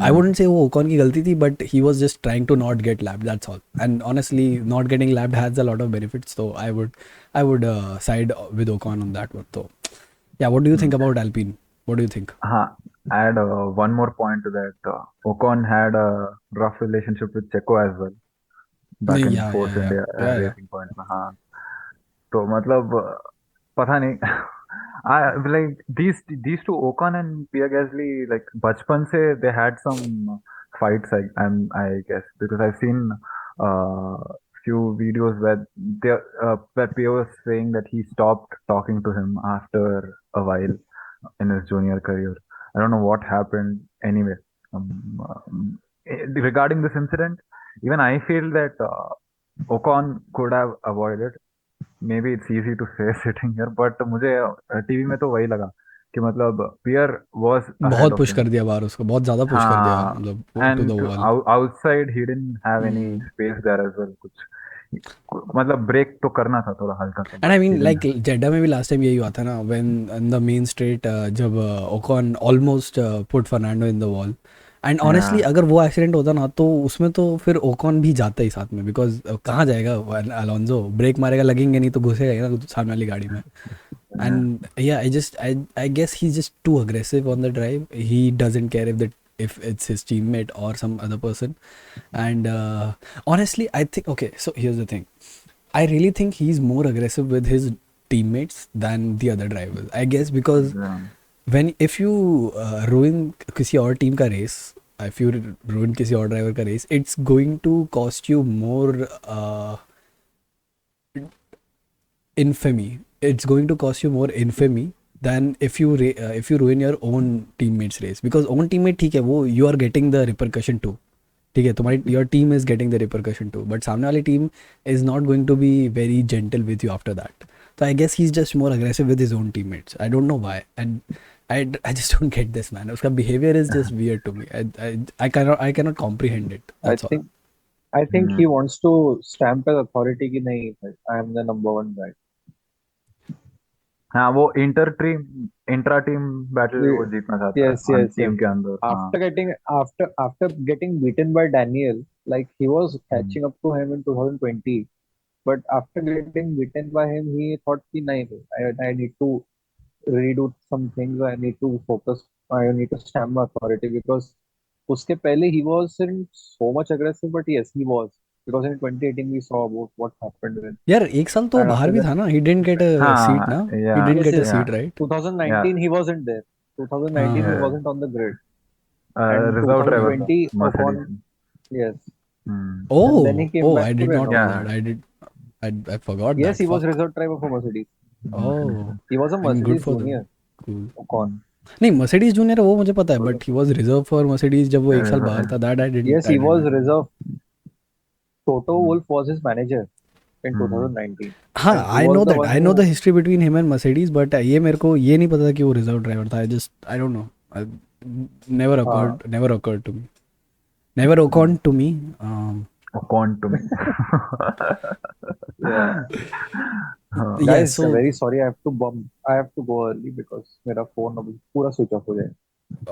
I wouldn't say वो Ocon की गलती थी, but he was just trying to not get lapped. That's all. And honestly, not getting lapped has a lot of benefits. So I would side with Ocon on that one. So yeah, what do you think about Alpine? What do you think? Add one more point to that. Ocon had a rough relationship with Checo as well back in Yeah, Force yeah, yeah, India yeah, yeah. Racing Point में. हाँ तो मतलब पता नहीं. I like these two Ocon and Pierre Gasly, like बचपन से they had some fights. I guess because I've seen few videos where they where Pierre was saying that he stopped talking to him after a while in his junior career. I don't know what happened. Anyway, regarding this incident, even I feel that Ocon could have avoided. Maybe it's easy to say sitting here, but मुझे TV में तो वही लगा कि मतलब Pierre was ahead बहुत of push him. कर दिया बाहर उसको, बहुत ज़्यादा पुश कर दिया, हाँ, मतलब to the and wall. outside he didn't have any space there as well. कुछ मतलब ब्रेक तो करना था थोड़ा हल्का सा, and but I he mean didn't like have. Jeddah में भी लास्ट टाइम यही हुआ था ना, when in the main straight, जब Ocon almost put Fernando in the wall. And honestly Yeah, अगर वो एक्सीडेंट होता ना तो उसमें तो फिर ओकॉन भी जाता ही साथ में, बिकॉज कहाँ जाएगा अलोंसो, ब्रेक मारेगा लगेंगे नहीं तो घुसेगा ही ना सामने वाली गाड़ी में। yeah. And yeah, I guess he's just too aggressive on the drive. He doesn't care if it's his teammate or some other person. And honestly, I think, okay, so here's the thing. I really think he's more aggressive with his teammates than the other drivers. I guess because Yeah. if you ruin किसी और team का race, if you ruin किसी और driver का race, it's going to cost you more infamy. It's going to cost you more infamy than if you ruin your own teammates race, because own teammate ठीक है, वो you are getting the repercussion too, ठीक है, तुम्हारी your team is getting the repercussion too, but सामने वाली team is not going to be very gentle with you after that. So I guess he's just more aggressive with his own teammates. I don't know why, and I just don't get this, man. उसका behavior is just weird to me. I cannot comprehend it. I That's all. think I think he wants to stamp as authority कि नहीं, I am the number one guy. हाँ, वो intra team battle वो We- जीतना चाहता Yes, है yes, yes. Team के अंदर. हाँ. After getting beaten by Daniel, like he was hmm. catching up to him in 2020, but after getting beaten by him, he thought कि नहीं, I need to redo some things. I need to focus. I need to stamp my authority because उसके पहले he wasn't so much aggressive, but yes, he was, because in 2018 we saw about what happened with, यार एक साल तो and बाहर after भी that, था ना, he didn't get a seat हाँ, ना, he या, didn't yes, get a yes, seat, या, right? या. 2019 he wasn't there. 2019 he हाँ. wasn't on the grid, and reserve driver था 2020 मर्सिडीज Ocon, में. yes, hmm. and then he Oh, came oh, back I to did Red not Bull. know या. that. I forgot Yes, that. he was Fuck. reserve driver for Mercedes. Oh, He was a I mean, good Mercedes for them. junior, Cool. Ocon. नहीं, Mercedes junior वो मुझे पता है, but he was reserve for Mercedes जब वो एक साल बाहर था, that Yes, I he was didn't know. reserve. Toto Wolff was his manager in 2019, हाँ, and he I was know the that, one I know the who. History between him and Mercedes, but ये मेरे को ये नहीं पता था कि वो रिजर्व ड्राइवर था. I don't know. Never occurred to me. नेवर occurred to me. कौन तुम. Yeah, Yeah, guys, I'm so very sorry. I have to bump. I have to go early because मेरा phone अभी पूरा switch off हो जाएगा.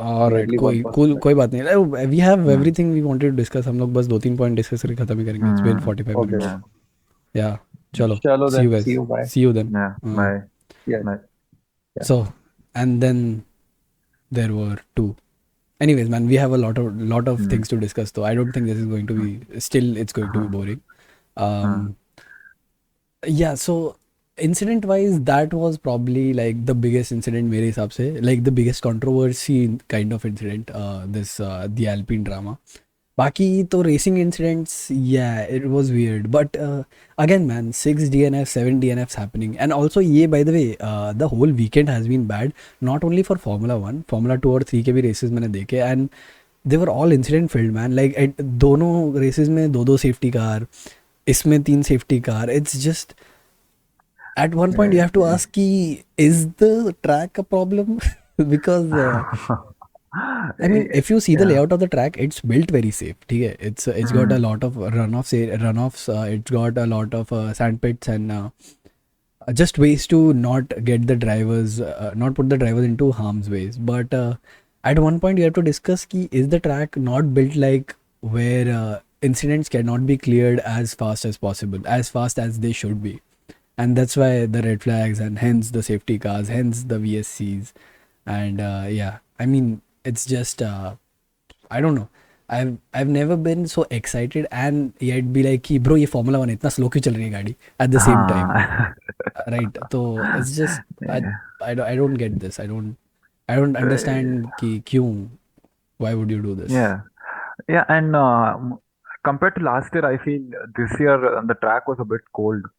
Alright, Nearly कोई 1% cool, left. कोई बात नहीं. We have everything we wanted to discuss. हम लोग बस दो तीन पॉइंट डिस्कस करके खत्म ही करेंगे. It's been 45 Okay, minutes. Yeah. okay. Yeah, चलो, चलो see you then. See guys, you. Bye. See you then. Yeah. Bye. Yeah. Bye. Yeah. So, and then there were two. Anyways, man, we have a lot of things to discuss, though I don't think this is going to be, still it's going to be boring. Yeah, so incident wise, that was probably like the biggest incident मेरे हिसाब से, like the biggest controversy kind of incident, this the Alpine drama. बाकी तो racing incidents, yeah, it was weird, but again, man, 6 DNF, 7 DNFs happening, and also ये, by the way, the whole weekend has been bad, not only for Formula 1, Formula 2 और 3 के भी races मैंने देखे, and they were all incident filled, man. Like दोनों races में दो safety car, इसमें 3 safety car. It's just, at one point you have to ask ki, is the track a problem? Because I mean, if you see the Yeah. layout of the track, it's built very safe. ठीक है, it's got a lot of runoffs. It's got a lot of sand pits and just ways to not get the drivers, not put the drivers into harm's ways. But at one point you have to discuss ki, is the track not built like where incidents cannot be cleared as fast as possible, as fast as they should be, and that's why the red flags and hence the safety cars, hence the VSCs, and yeah, I mean, it's just I don't know. I've never been so excited and yet be like कि bro ये Formula 1 इतना slow क्यों चल रही है गाड़ी at the same time, हाँ. right? तो it's just Yeah. I don't get this. I don't understand कि क्यों, why would you do this? Yeah. Yeah. And compared to last year, I feel this year the track was a bit cold,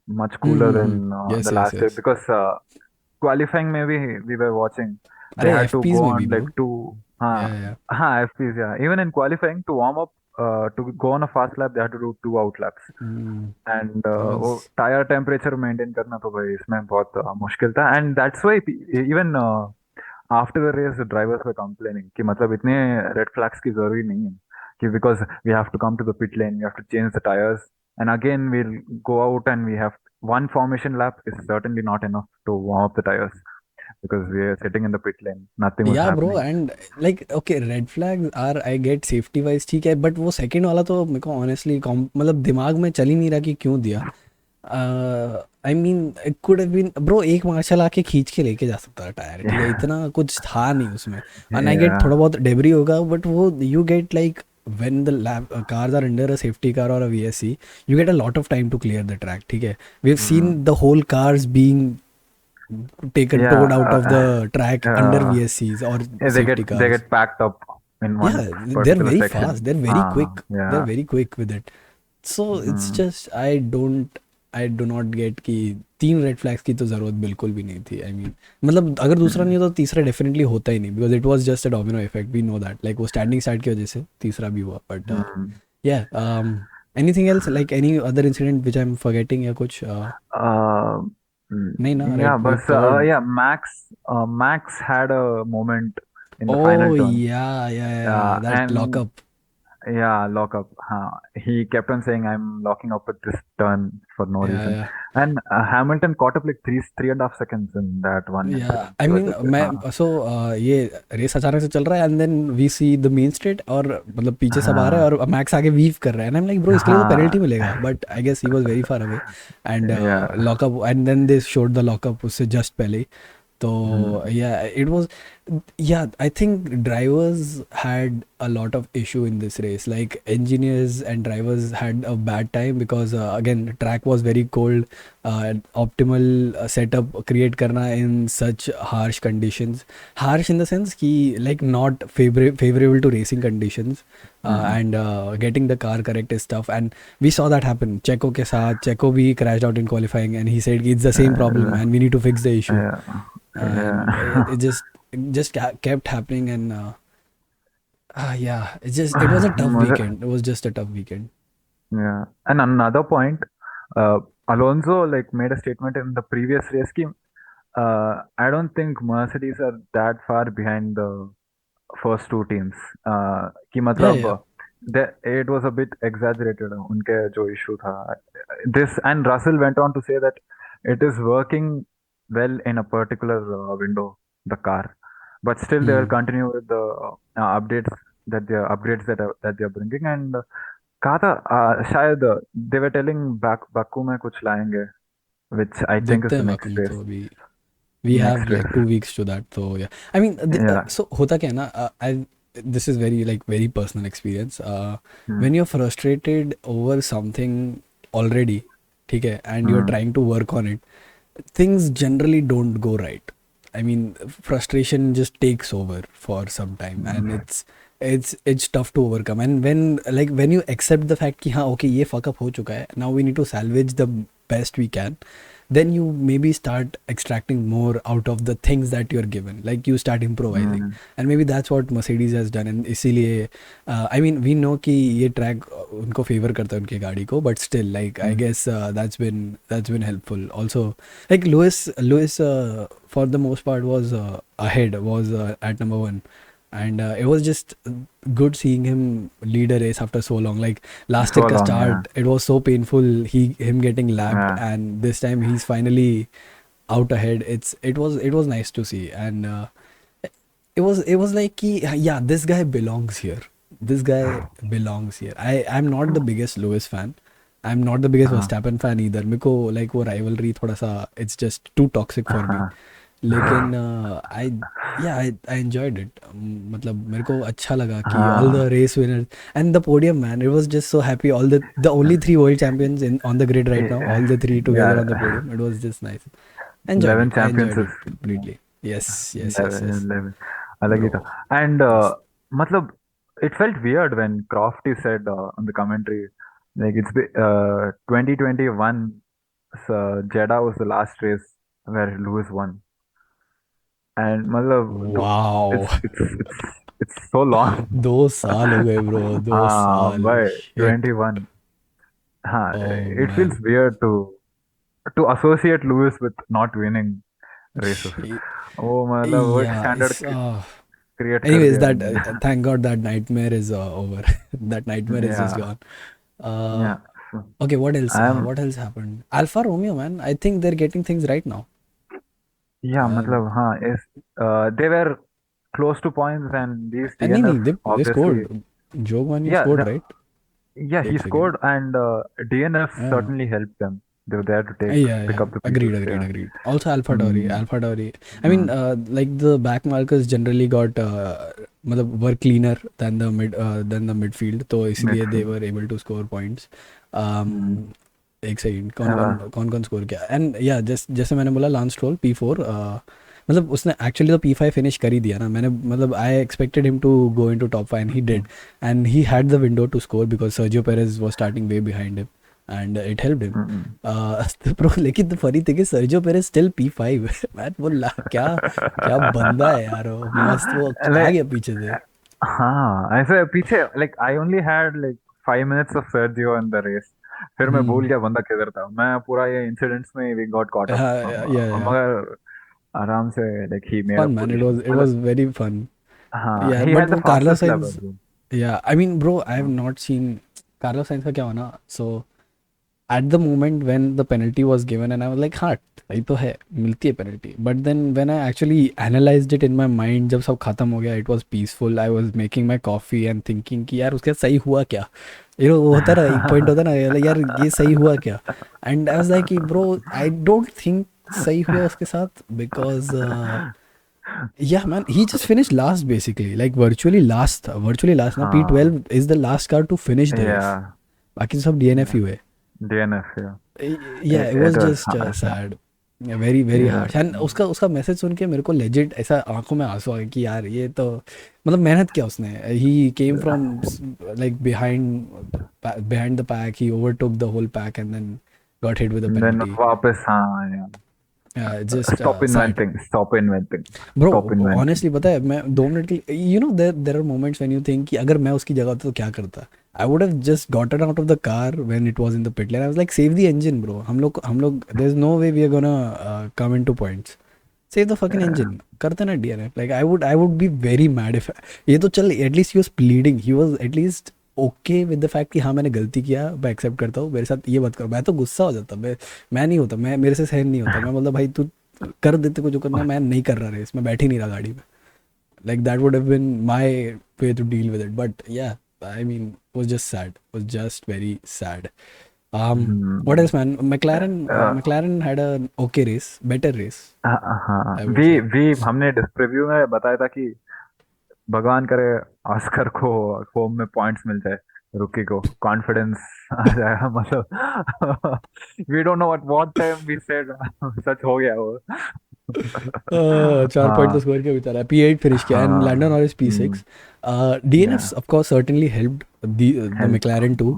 much cooler Mm-hmm. than Yes, the yes, last year, yes. because qualifying maybe we were watching. they अरे had to एफपीज go में भी on bro. like two, या या. FPs, yeah. Even in qualifying to warm up, to go on a fast lap, they had to do two out laps. And It वो was. Tyre temperature maintain करना तो भाई इसमें बहुत मुश्किल था. And that's why even after the race drivers were complaining कि मतलब इतने रेड फ्लैग्स की जरूरी नहीं है कि because we have to come to the pit lane, we have to change the tyres and again we'll go out and we have one formation lap is certainly not enough to warm up the tires because we are sitting in the pit lane, nothing was या bro happening. And like okay red flags are I get safety wise ठीक है but वो second वाला तो मेरे को honestly मतलब दिमाग में चल ही नहीं रहा कि क्यों दिया. I mean it could have been bro एक मार्शल आके खींच के लेके जा सकता था टायर ठीक है Yeah, इतना कुछ था नहीं उसमें. एंड आई गेट थोड़ा yeah, बहुत डेबरी होगा बट वो you get like when the cars are under a safety car or a VSC you get a lot of time to clear the track ठीक है. We have seen mm, the whole cars being taken yeah. towed out of the track under Uh, VSCs or yeah, safety they cars. get packed up in one Yeah, they're particular very fast. section. They're very quick. They're Yeah. very quick with it. So it's Mm, just I do not get कि तीन red flags की तो ज़रूरत बिल्कुल भी नहीं थी. I mean मतलब अगर दूसरा नहीं mm, होता तो तीसरा डेफिनेटली होता ही नहीं because it was just a domino effect we know that like वो स्टैंडिंग स्टार्ट की वजह से तीसरा भी हुआ but mm. Yeah. Anything else like any other incident which I am forgetting या कुछ Uh, नहीं ना yeah, right we but covered. yeah, Max had a moment in the final Oh turn. yeah that And lockup. yeah, lock up. He kept on saying, "I'm locking up at this turn for no Yeah, reason." yeah. And Hamilton caught up like 3.5 seconds in that one या incident. I He was mean just, मैं सो ये race अचानक से चल रहा है and then we see the main straight और मतलब पीछे सब आ रहा है हाँ, और मैक्स आगे वीव कर रहा है and I am like bro इसके लिए तो पेनल्टी हाँ, मिलेगा but I guess he was very far away and yeah. Lockup and then they showed the lockup उससे जस्ट पहले ही. So Mm, yeah, it was yeah. I think drivers had a lot of issue in this race. Like engineers and drivers had a bad time because again track was very cold. Optimal setup create करना in such harsh conditions. Harsh in the sense कि like not favorable to racing conditions. mm, And getting the car correct is tough and we saw that happen Checo के साथ. Checo भी crashed out in qualifying and he said कि it's the same problem uh, and we need to fix the issue yeah, and yeah. it just kept happening and yeah it was a tough मुझे weekend. It was just a tough weekend. Yeah, and another point, uh, Alonso like made a statement in the previous race scheme. I don't think Mercedes are that far behind the first two teams. कि Yeah, मतलब yeah. it was a bit exaggerated उनके जो issue था. This and Russell went on to say that it is working well in a particular window, the car, but still they will Hmm. continue with the upgrades that they are bringing. And कहा था शायद they were telling Baku में कुछ लाएंगे, which I think देखते is the हैं बाकी next में race. तो अभी we have Next like race. 2 weeks to that so yeah I mean Yeah. so होता क्या है ना I this is very like very personal experience Hmm. when you're frustrated over something already ठीक है and you're Hmm. trying to work on it things generally don't go right. I mean frustration just takes over for some time and Hmm. it's tough to overcome and when you accept the fact कि हाँ okay ये fuck up हो चुका है now we need to salvage the best we can then you maybe start extracting more out of the things that you're given like you start improvising Hmm. and maybe that's what Mercedes has done and इसीलिए I mean we know कि ये track उनको favor करता है उनकी गाड़ी को but still like I Hmm. guess that's been helpful also like Lewis for the most part was ahead was at number one and it was just good seeing him lead a race after so long like last year So ka long, yeah. start it was so painful him getting lapped Yeah. and this time he's finally out ahead it was nice to see and it was like ki, yeah this guy belongs here this guy belongs here I'm not the biggest Lewis fan I'm not the biggest हाँ. Verstappen fan either मेरे को like वो rivalry थोड़ा सा it's just too toxic for me हाँ. लेकिन I enjoyed it मतलब मेरे को अच्छा लगा कि all the हाँ. race winners and the podium man it was just so happy all the only three world champions in on the grid right now all the three together on the Yeah. podium it was just nice enjoyed 11 it I enjoyed champions. it completely yes yes yes 11, yes 11. अलग ही bro था. And yes मतलब it felt weird when Crofty said on the commentary like 2021 Jeddah was the last race where Lewis won. And मतलब wow it's so long 2 साल हो गए bro, दो हाँ साल भाई शिट। 21 हाँ Oh it feels man. Weird to associate Lewis with not winning races वो मतलब वो एक Yeah, स्टैंडर्ड it's क्रिएट कर anyways दिया that उन्होंने thank God that nightmare is over. That nightmare is just या gone. Uh, या okay, what else? I am What else happened? Alfa Romeo, man. I think they're getting things right now. या Uh, मतलब हाँ इस दे वर close to points and these and nee, DNF they obviously scored. Jogwani yeah scored, right? yeah he Wait a second. scored and DNF Yeah. certainly helped them. They were there to Yeah, pick yeah. up the Agreed, P2s. agreed, Yeah. agreed. Also, Alpha Tauri, Mm, Alpha Tauri. I mean, mm, like the back markers generally got, were cleaner than the midfield, तो इसलिए they midfield. were able to score points. Um, Mm. एक second Uh, कौन कौन score किया and या जैसे मैंने बोला लांस स्ट्रोल P4, मतलब उसने एक्चुअली तो P5 फिनिश कर ही दिया ना, मैंने मतलब I expected him to go into top 5 and he did, and he had the window to score because Sergio Perez was starting way behind him and it helped him. mm. Pro लेकिन the funny thing is Sergio Perez still P5 man, वो क्या क्या बंदा है यार, वो मस्त, वो आ like गया पीछे से। हाँ ऐसे पीछे like I only had like 5 minutes of Sergio in the race. फिर मैं भूल हम्म, गया बंदा किधर था मैं पूरा ये इंसिडेंट्स में we got caught up हाँ या मगर आराम से like he made fun a man, position it मतलब वाज वेरी फन। हाँ Yeah, he but had the वो Carlos fastest lap Sainz, as well. yeah, I mean, bro, I have not seen Carlos Sainz का क्या हुआ ना, so at the moment when the penalty was given and I was like, हाँ सही तो है, मिलती है penalty, but then when I actually analyzed it in my mind, जब सब खत्म हो गया, it was peaceful, I was making my coffee and thinking कि यार उसके साथ सही हुआ क्या, वो होता ना एक पॉइंट होता ना यार ये सही हुआ क्या, and I was like कि bro, I don't think सही हुआ उसके साथ because yeah, man, he just finished last basically, like virtually last. Now हाँ P12 is the last car to finish the race. yeah बाकी सब DNF ही हुए. DNF yeah Yeah, it was it was just sad. Yeah, very very yeah harsh. And उसका message सुन के मेरे को legit ऐसा आंखों में आंसू आ गए कि यार ये तो मतलब मेहनत किया उसने. He came from like behind the pack. He overtook the whole pack and then got hit with a then penalty. वापस हाँ yeah Yeah, it's just stop sad. inventing stop inventing bro stop inventing honestly पता है, मैं 2 minute के you know there are moments when you think कि अगर मैं उसकी जगह होता तो क्या करता, I would have just gotten out of the car when it was in the pit lane, I was like save the engine bro, हम लोग there is no way we are gonna come into points, save the fucking engine करते ना DNF, like I would be very mad if ये तो चल at least he was pleading, he was at least okay with the fact कि हाँ मैंने गलती किया, मैं एक्सेप्ट करता हूँ, मेरे साथ ये मत करो, मैं तो गुस्सा हो जाता, मैं नहीं होता, मैं मेरे से सहन नहीं होता, मैं बोलता भाई तू कर देते को जो करना है, मैं नहीं कर रहा रेस, मैं बैठ ही नहीं रहा गाड़ी में, like that would have been my way to deal with it, but yeah, I mean it was just sad, it was just very sad. What hmm. else man, McLaren, uh, McLaren had an okay race, better race हाँ I would we say. We हमने preview में बताया था कि भगवान करे Oscar को home में पॉइंट्स मिल जाए रुकी को कॉन्फिडेंस आ जाएगा मतलब we don't know what time we said such हो गया वो 4 पॉइंट तो हाँ स्कोर किया बेचारा, P8 फिनिश किया एंड लैंडन हाँ Norris P6. DNFs of course certainly helped the help McLaren too,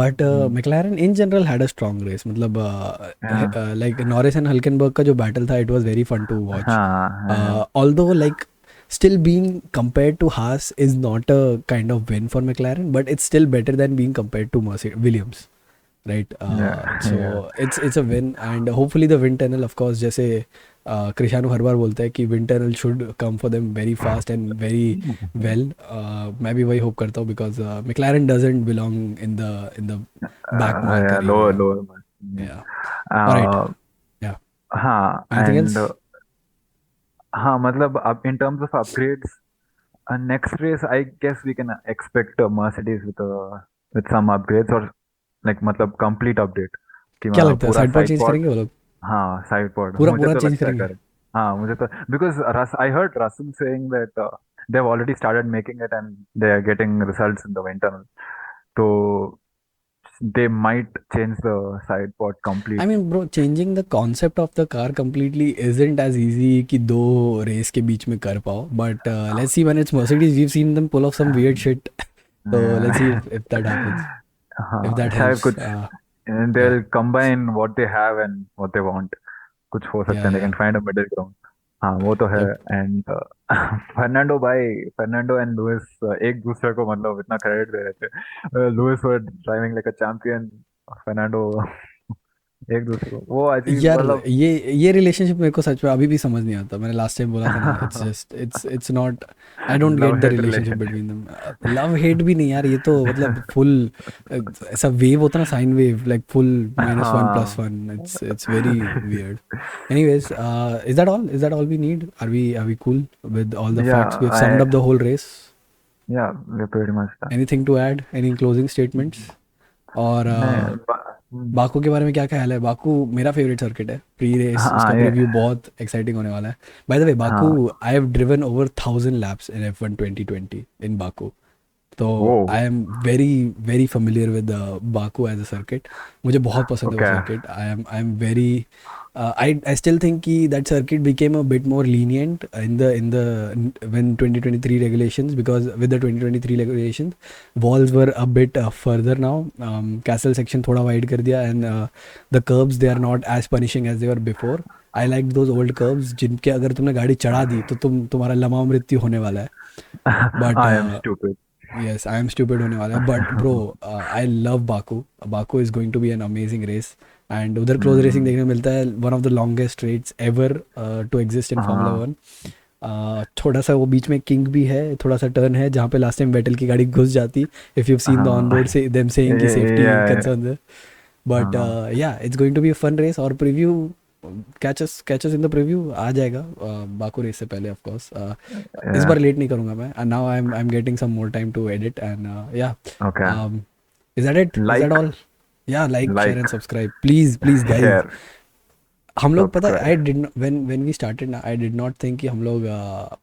but McLaren in general had a strong race, मतलब like Norris and Hülkenberg का जो battle था, it was very fun to watch. हाँ Although like still being compared to Haas is not a kind of win for McLaren, but it's still better than being compared to Williams, right? या So it's a win, and hopefully the wind tunnel, of course, जैसे क्रिशानो हर बार बोलता है कि wind tunnel should come for them very fast and very well, मैं भी वही hope करता हूँ because McLaren doesn't belong in the back marker lower area. Lower Yeah. All right. Yeah. हाँ Anything एंड else? हाँ मतलब अब in terms of upgrades next race I guess we can expect a Mercedes with some upgrades or like मतलब complete update कि क्या लगता है पूरा side pod side change pod करेंगे वो लोग, हाँ साइड पॉड पूरा मुझे पूरा तो चेंज लगता है करेंगे? करें हाँ मुझे तो because I heard Russell saying that they've already started making it and they are getting results in the winter so they might change the side pod I mean completely bro, changing the concept of the car completely isn't as easy कि दो race के बीच में कर पाओ, but let's see when it's Mercedes, we've seen them pull off some weird shit. So let's see if that happens, if हाँ that शायद helps. कुछ and Yeah, they'll combine what they have and what they want कुछ हो सकता yeah, है they yeah. can find a middle ground हाँ वो तो है। जब एंड फर्नांडो भाई, फर्नांडो एंड लुइस एक दूसरे को मतलब इतना क्रेडिट दे रहे थे। Lewis were driving like a champion, Fernando एक दूसरे को वो अजीब यार मतलब। ये रिलेशनशिप मेरे को सच में अभी भी समझ नहीं आता। मैंने लास्ट टाइम बोला था ना, it's just it's not, I don't get love the hate relationship relation. Between them. Love hate भी नहीं यार, ये तो मतलब फुल ऐसा वेव होता ना, sine wave, like full -1 + 1, it's very weird. Anyways, is that all we need? Are we cool with all the या facts? We've summed I up the whole race. या वे प्रीटी मच था। Anything to add? Any closing statements? और नहीं Baku के बारे में क्या ख्याल है? बाकू मेरा फेवरेट सर्किट है। प्री रेस उसका हाँ ये प्रीव्यू बहुत एक्साइटिंग होने वाला है। बाय द वे, बाकू, हाँ I have driven over 1000 laps in F1 2020 in Baku. तो वो I am very very familiar with Baku as a circuit. मुझे बहुत पसंद है वो okay. Circuit. I am very I still think कि that circuit became a bit more lenient in the when 2023 regulations, because with the 2023 regulations walls were a bit further now. Castle section थोड़ा wide कर दिया, and the curbs, they are not as punishing as they were before. I liked those old curbs जिनके अगर तुमने गाड़ी चढ़ा दी तो तुम्हारा लम्हा मृत्यु होने वाला है। But I am stupid. Yes, I am stupid होने वाला है। But bro, I love Baku. Baku is going to be an amazing race. And उधर क्लोज रेसिंग देखने को मिलता है, one of the longest rates ever to exist in formula हाँ 1। थोड़ा सा वो बीच में किंग भी है, थोड़ा सा टर्न है जहाँ पे लास्ट टाइम बैटल की गाड़ी घुस जाती, if you seen the on हाँ बोर्ड से देम सेइंग कि सेफ्टी ये कंसर्न है। बट हाँ yeah, it's going to be a fun race. और preview, catches in the preview आ जाएगा बाकू रेस से पहले, ऑफ कोर्स। इस बार लेट नहीं करूँगा मैं, and now I am getting some more time to edit, and yeah, okay. Is that it, is that like all? Yeah, like share and like subscribe, please please guys. Share हम लोग, पता है, I subscribe. Did not, when we started ना, I did not think कि हम लोग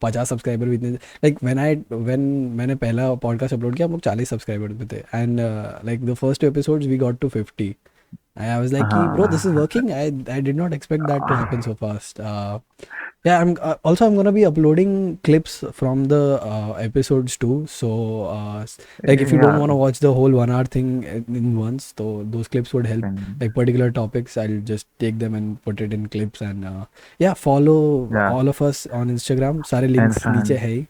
50 subscriber भी इतने, लाइक व्हेन मैंने पहला पॉडकास्ट अपलोड किया हम लोग 40 सब्सक्राइबर पे थे, and like the first 2 episodes we got to 50. I was like, bro, this is हाँ working. I did not expect that to happen so fast. Yeah, I'm gonna be uploading clips from the episodes too. So like if you don't या want to watch the whole 1 hour thing in once, so those clips would help. Like particular topics, I'll just take them and put it in clips. And yeah, follow या all of us on Instagram. सारे links नीचे Instagram है ही।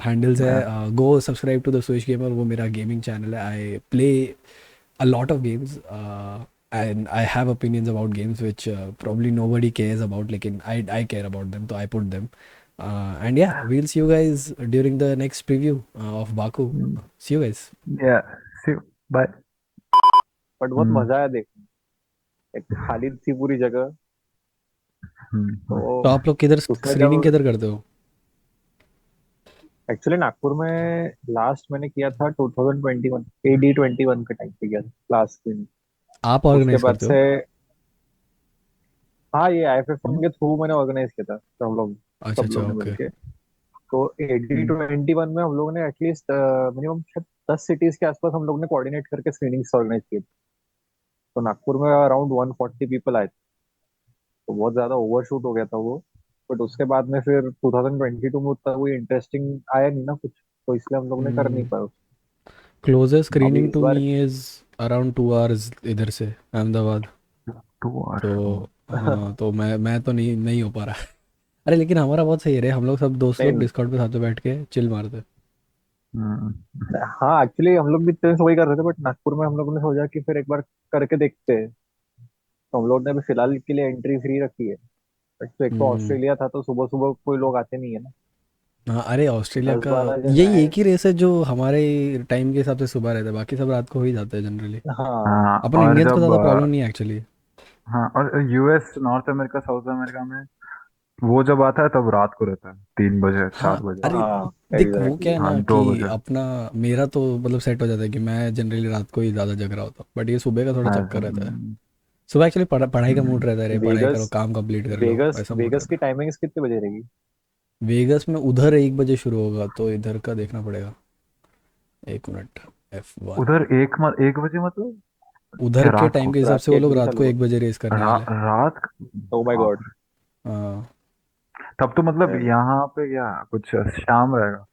Handles है, या go subscribe to the Switch Gamer, वो मेरा gaming channel है। I play a lot of games, and I have opinions about games which probably nobody cares about, लेकिन I care about them, so I put them. And yeah, we'll see you guys during the next preview of Baku. See you guys. या सी bye. But बहुत मजा आया देखने। एक खाली थी पूरी जगह। तो तो आप लोग किधर उसमें स्क्रीनिंग जब किधर करते हो? एक्चुअली नागपुर में लास्ट मैंने किया था 2021 AD21 के टाइम पे किया था लास्ट स्क्रीनिंग। आप उसके ऑर्गेनाइज बाद करते से, हो? हाँ, ये IFF1 के थ्रू मैंने ऑर्गेनाइज किया था, तो हम लोग अच्छा सब अच्छा, लोग ने ओके। मिलके। तो AD21 में हम लोगों ने एटलीस्ट मिनिमम 10 सिटीज के आसपास हम लोग ने कोऑर्डिनेट करके स्क्रीनिंग्स ऑर्गेनाइज की थी। तो नागपुर में अराउंड 140 पीपल आए थे। तो बहुत ज्यादा ओवरशूट हो गया था वो। बट उसके बाद में फिर 2022 में उतना कोई इंटरेस्टिंग आया नहीं ना कुछ, तो इसलिए हम लोग ने कर नहीं पाया। क्लोजेस्ट अभी स्क्रीनिंग इस टू मी बार इज़ अराउंड 2 hours इधर से, अहमदाबाद। 2 आवर्स। तो हाँ, तो मैं तो नहीं नहीं हो पा रहा। अरे लेकिन हमारा बहुत सही है रे, हम लोग सब दोस्त लोग नहीं, डिस्कॉर्ड पे साथ में बैठ के चिल मारते। हाँ, एक्चुअली हम लोग भी तेज वही कर रहे थे, बट नागपुर में हम लोगों ने सोचा कि फिर एक बार करके देखते हैं। तो हम लोग ने अभी फिलहाल के लिए एंट्री फ्री रखी है। बट तो एक तो हम्म। ऑस्ट्रेलिया था, तो सुबह सुबह कोई लोग आते नहीं है ना। हाँ, अरे ऑस्ट्रेलिया दस का बारह जन यही आए। एक ही रेस है जो हमारे टाइम के हिसाब से सुबह रहता है, बाकी सब रात को हो ही जाते हैं जनरली। हाँ, हाँ अपन और इंडियंस को जब ज़्यादा प्रॉब्लम नहीं है एक्चुअली। हाँ और US, north America, south America में वो जब आता है तब रात को रहता है, 3 बजे हाँ, 4 बजे। अरे हाँ, देख वो क्या एग्जैक्टली। है हाँ ना कि 2 बजे। अपना, मेरा तो मतलब सेट हो जाता है कि मैं जनरली रात को ही ज़्यादा जग रहा होता हूँ, बट ये सुबह का थोड़ा चक्कर रहता है। सुबह एक्चुअली पढ़ाई का मूड रहता है रे, पढ़ाई करो, वेगस काम कंप्लीट कर लो, वेगस ऐसा मूड वेगस रहता की टाइमिंग्स कितने बजे रहेगी? है। वेगस में उधर 1 बजे शुरू होगा, तो इधर का देखना पड़ेगा। 1 मिनट। F1 उधर 1 बजे मतलब उधर क्या के रात टाइम को? के हिसाब रात से के वो 1 लोग बजे रात को चालू एक होगा? बजे रेस करने वाले हैं। रात ओ माय बाप गॉड। रे। हाँ। तब तो मतलब यहाँ पे क्या कुछ शाम रहेगा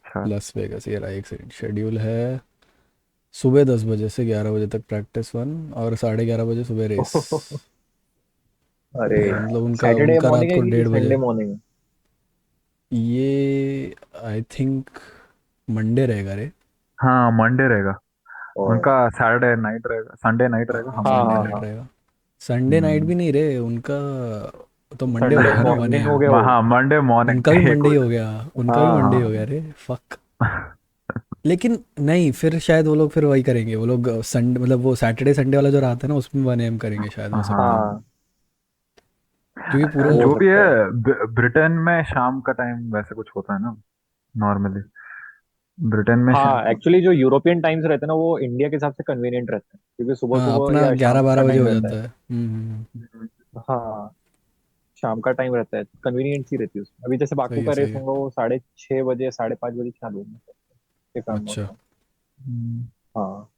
शायद। लस वेगास, ये रहा, एक सेकंड, शेड्यूल है। सुबह 10 बजे से 11 बजे तक प्रैक्टिस 1, और 11:30 बजे सुबह रेस। अरे मतलब उनका सैटरडे उनका रात मॉर्निंग है को कि 1:30 बजे। संडे मॉर्निंग है? ये आई थिंक मंडे रहेगा रे। हाँ मंडे रहेगा। और उनका सैटरडे नाइट रहेगा, संडे नाइट रहेगा, हाँ हम हाँ मंडे संडे हाँ नाइट रहेगा। हाँ, रहेगा। संडे नाइट हम्म। भी नहीं रे उनका, तो मंडे हो संडे जाएगा ना 1 मॉर्निंग हो AM। गया वो। हाँ मंडे मॉर्निंग उनका भी एक मंडे हो ही हो जाएगा। गया। उनका भी मंडे ही हो हाँ गया रे, फक। लेकिन नहीं, फिर शायद वो लोग फिर वही करेंगे, वो लोग संडे मतलब वो सैटरडे संडे वाला जो रहा था ना उसमें 1 AM करेंगे शायद, हो सकता है। हाँ हाँ, क्योंकि पूरा वो हो जो भी सकता है। है, ब्रिटेन में शाम का टाइम वैसे कुछ होता है ना नॉर्मली, ब्रिटेन में हाँ एक्चुअली जो यूरोपियन टाइम्स रहते हैं ना वो इंडिया के हिसाब से कन्वीनियंट रहते हैं, क्योंकि सुबह हाँ सुबह अपना या शाम ग्यारह का बारह बजे टाइम हो रहता है। जाता है। हाँ, शाम का टाइम रहता है, कन्वीनियंस ही रहती है उसमें। अभी जैसे बाकू सही है का रेस सही है। होगा वो 6:30 बजे 5:30 बजे चालू होगा, इफ आई एम नॉट अच्छा। रॉन्ग। हाँ,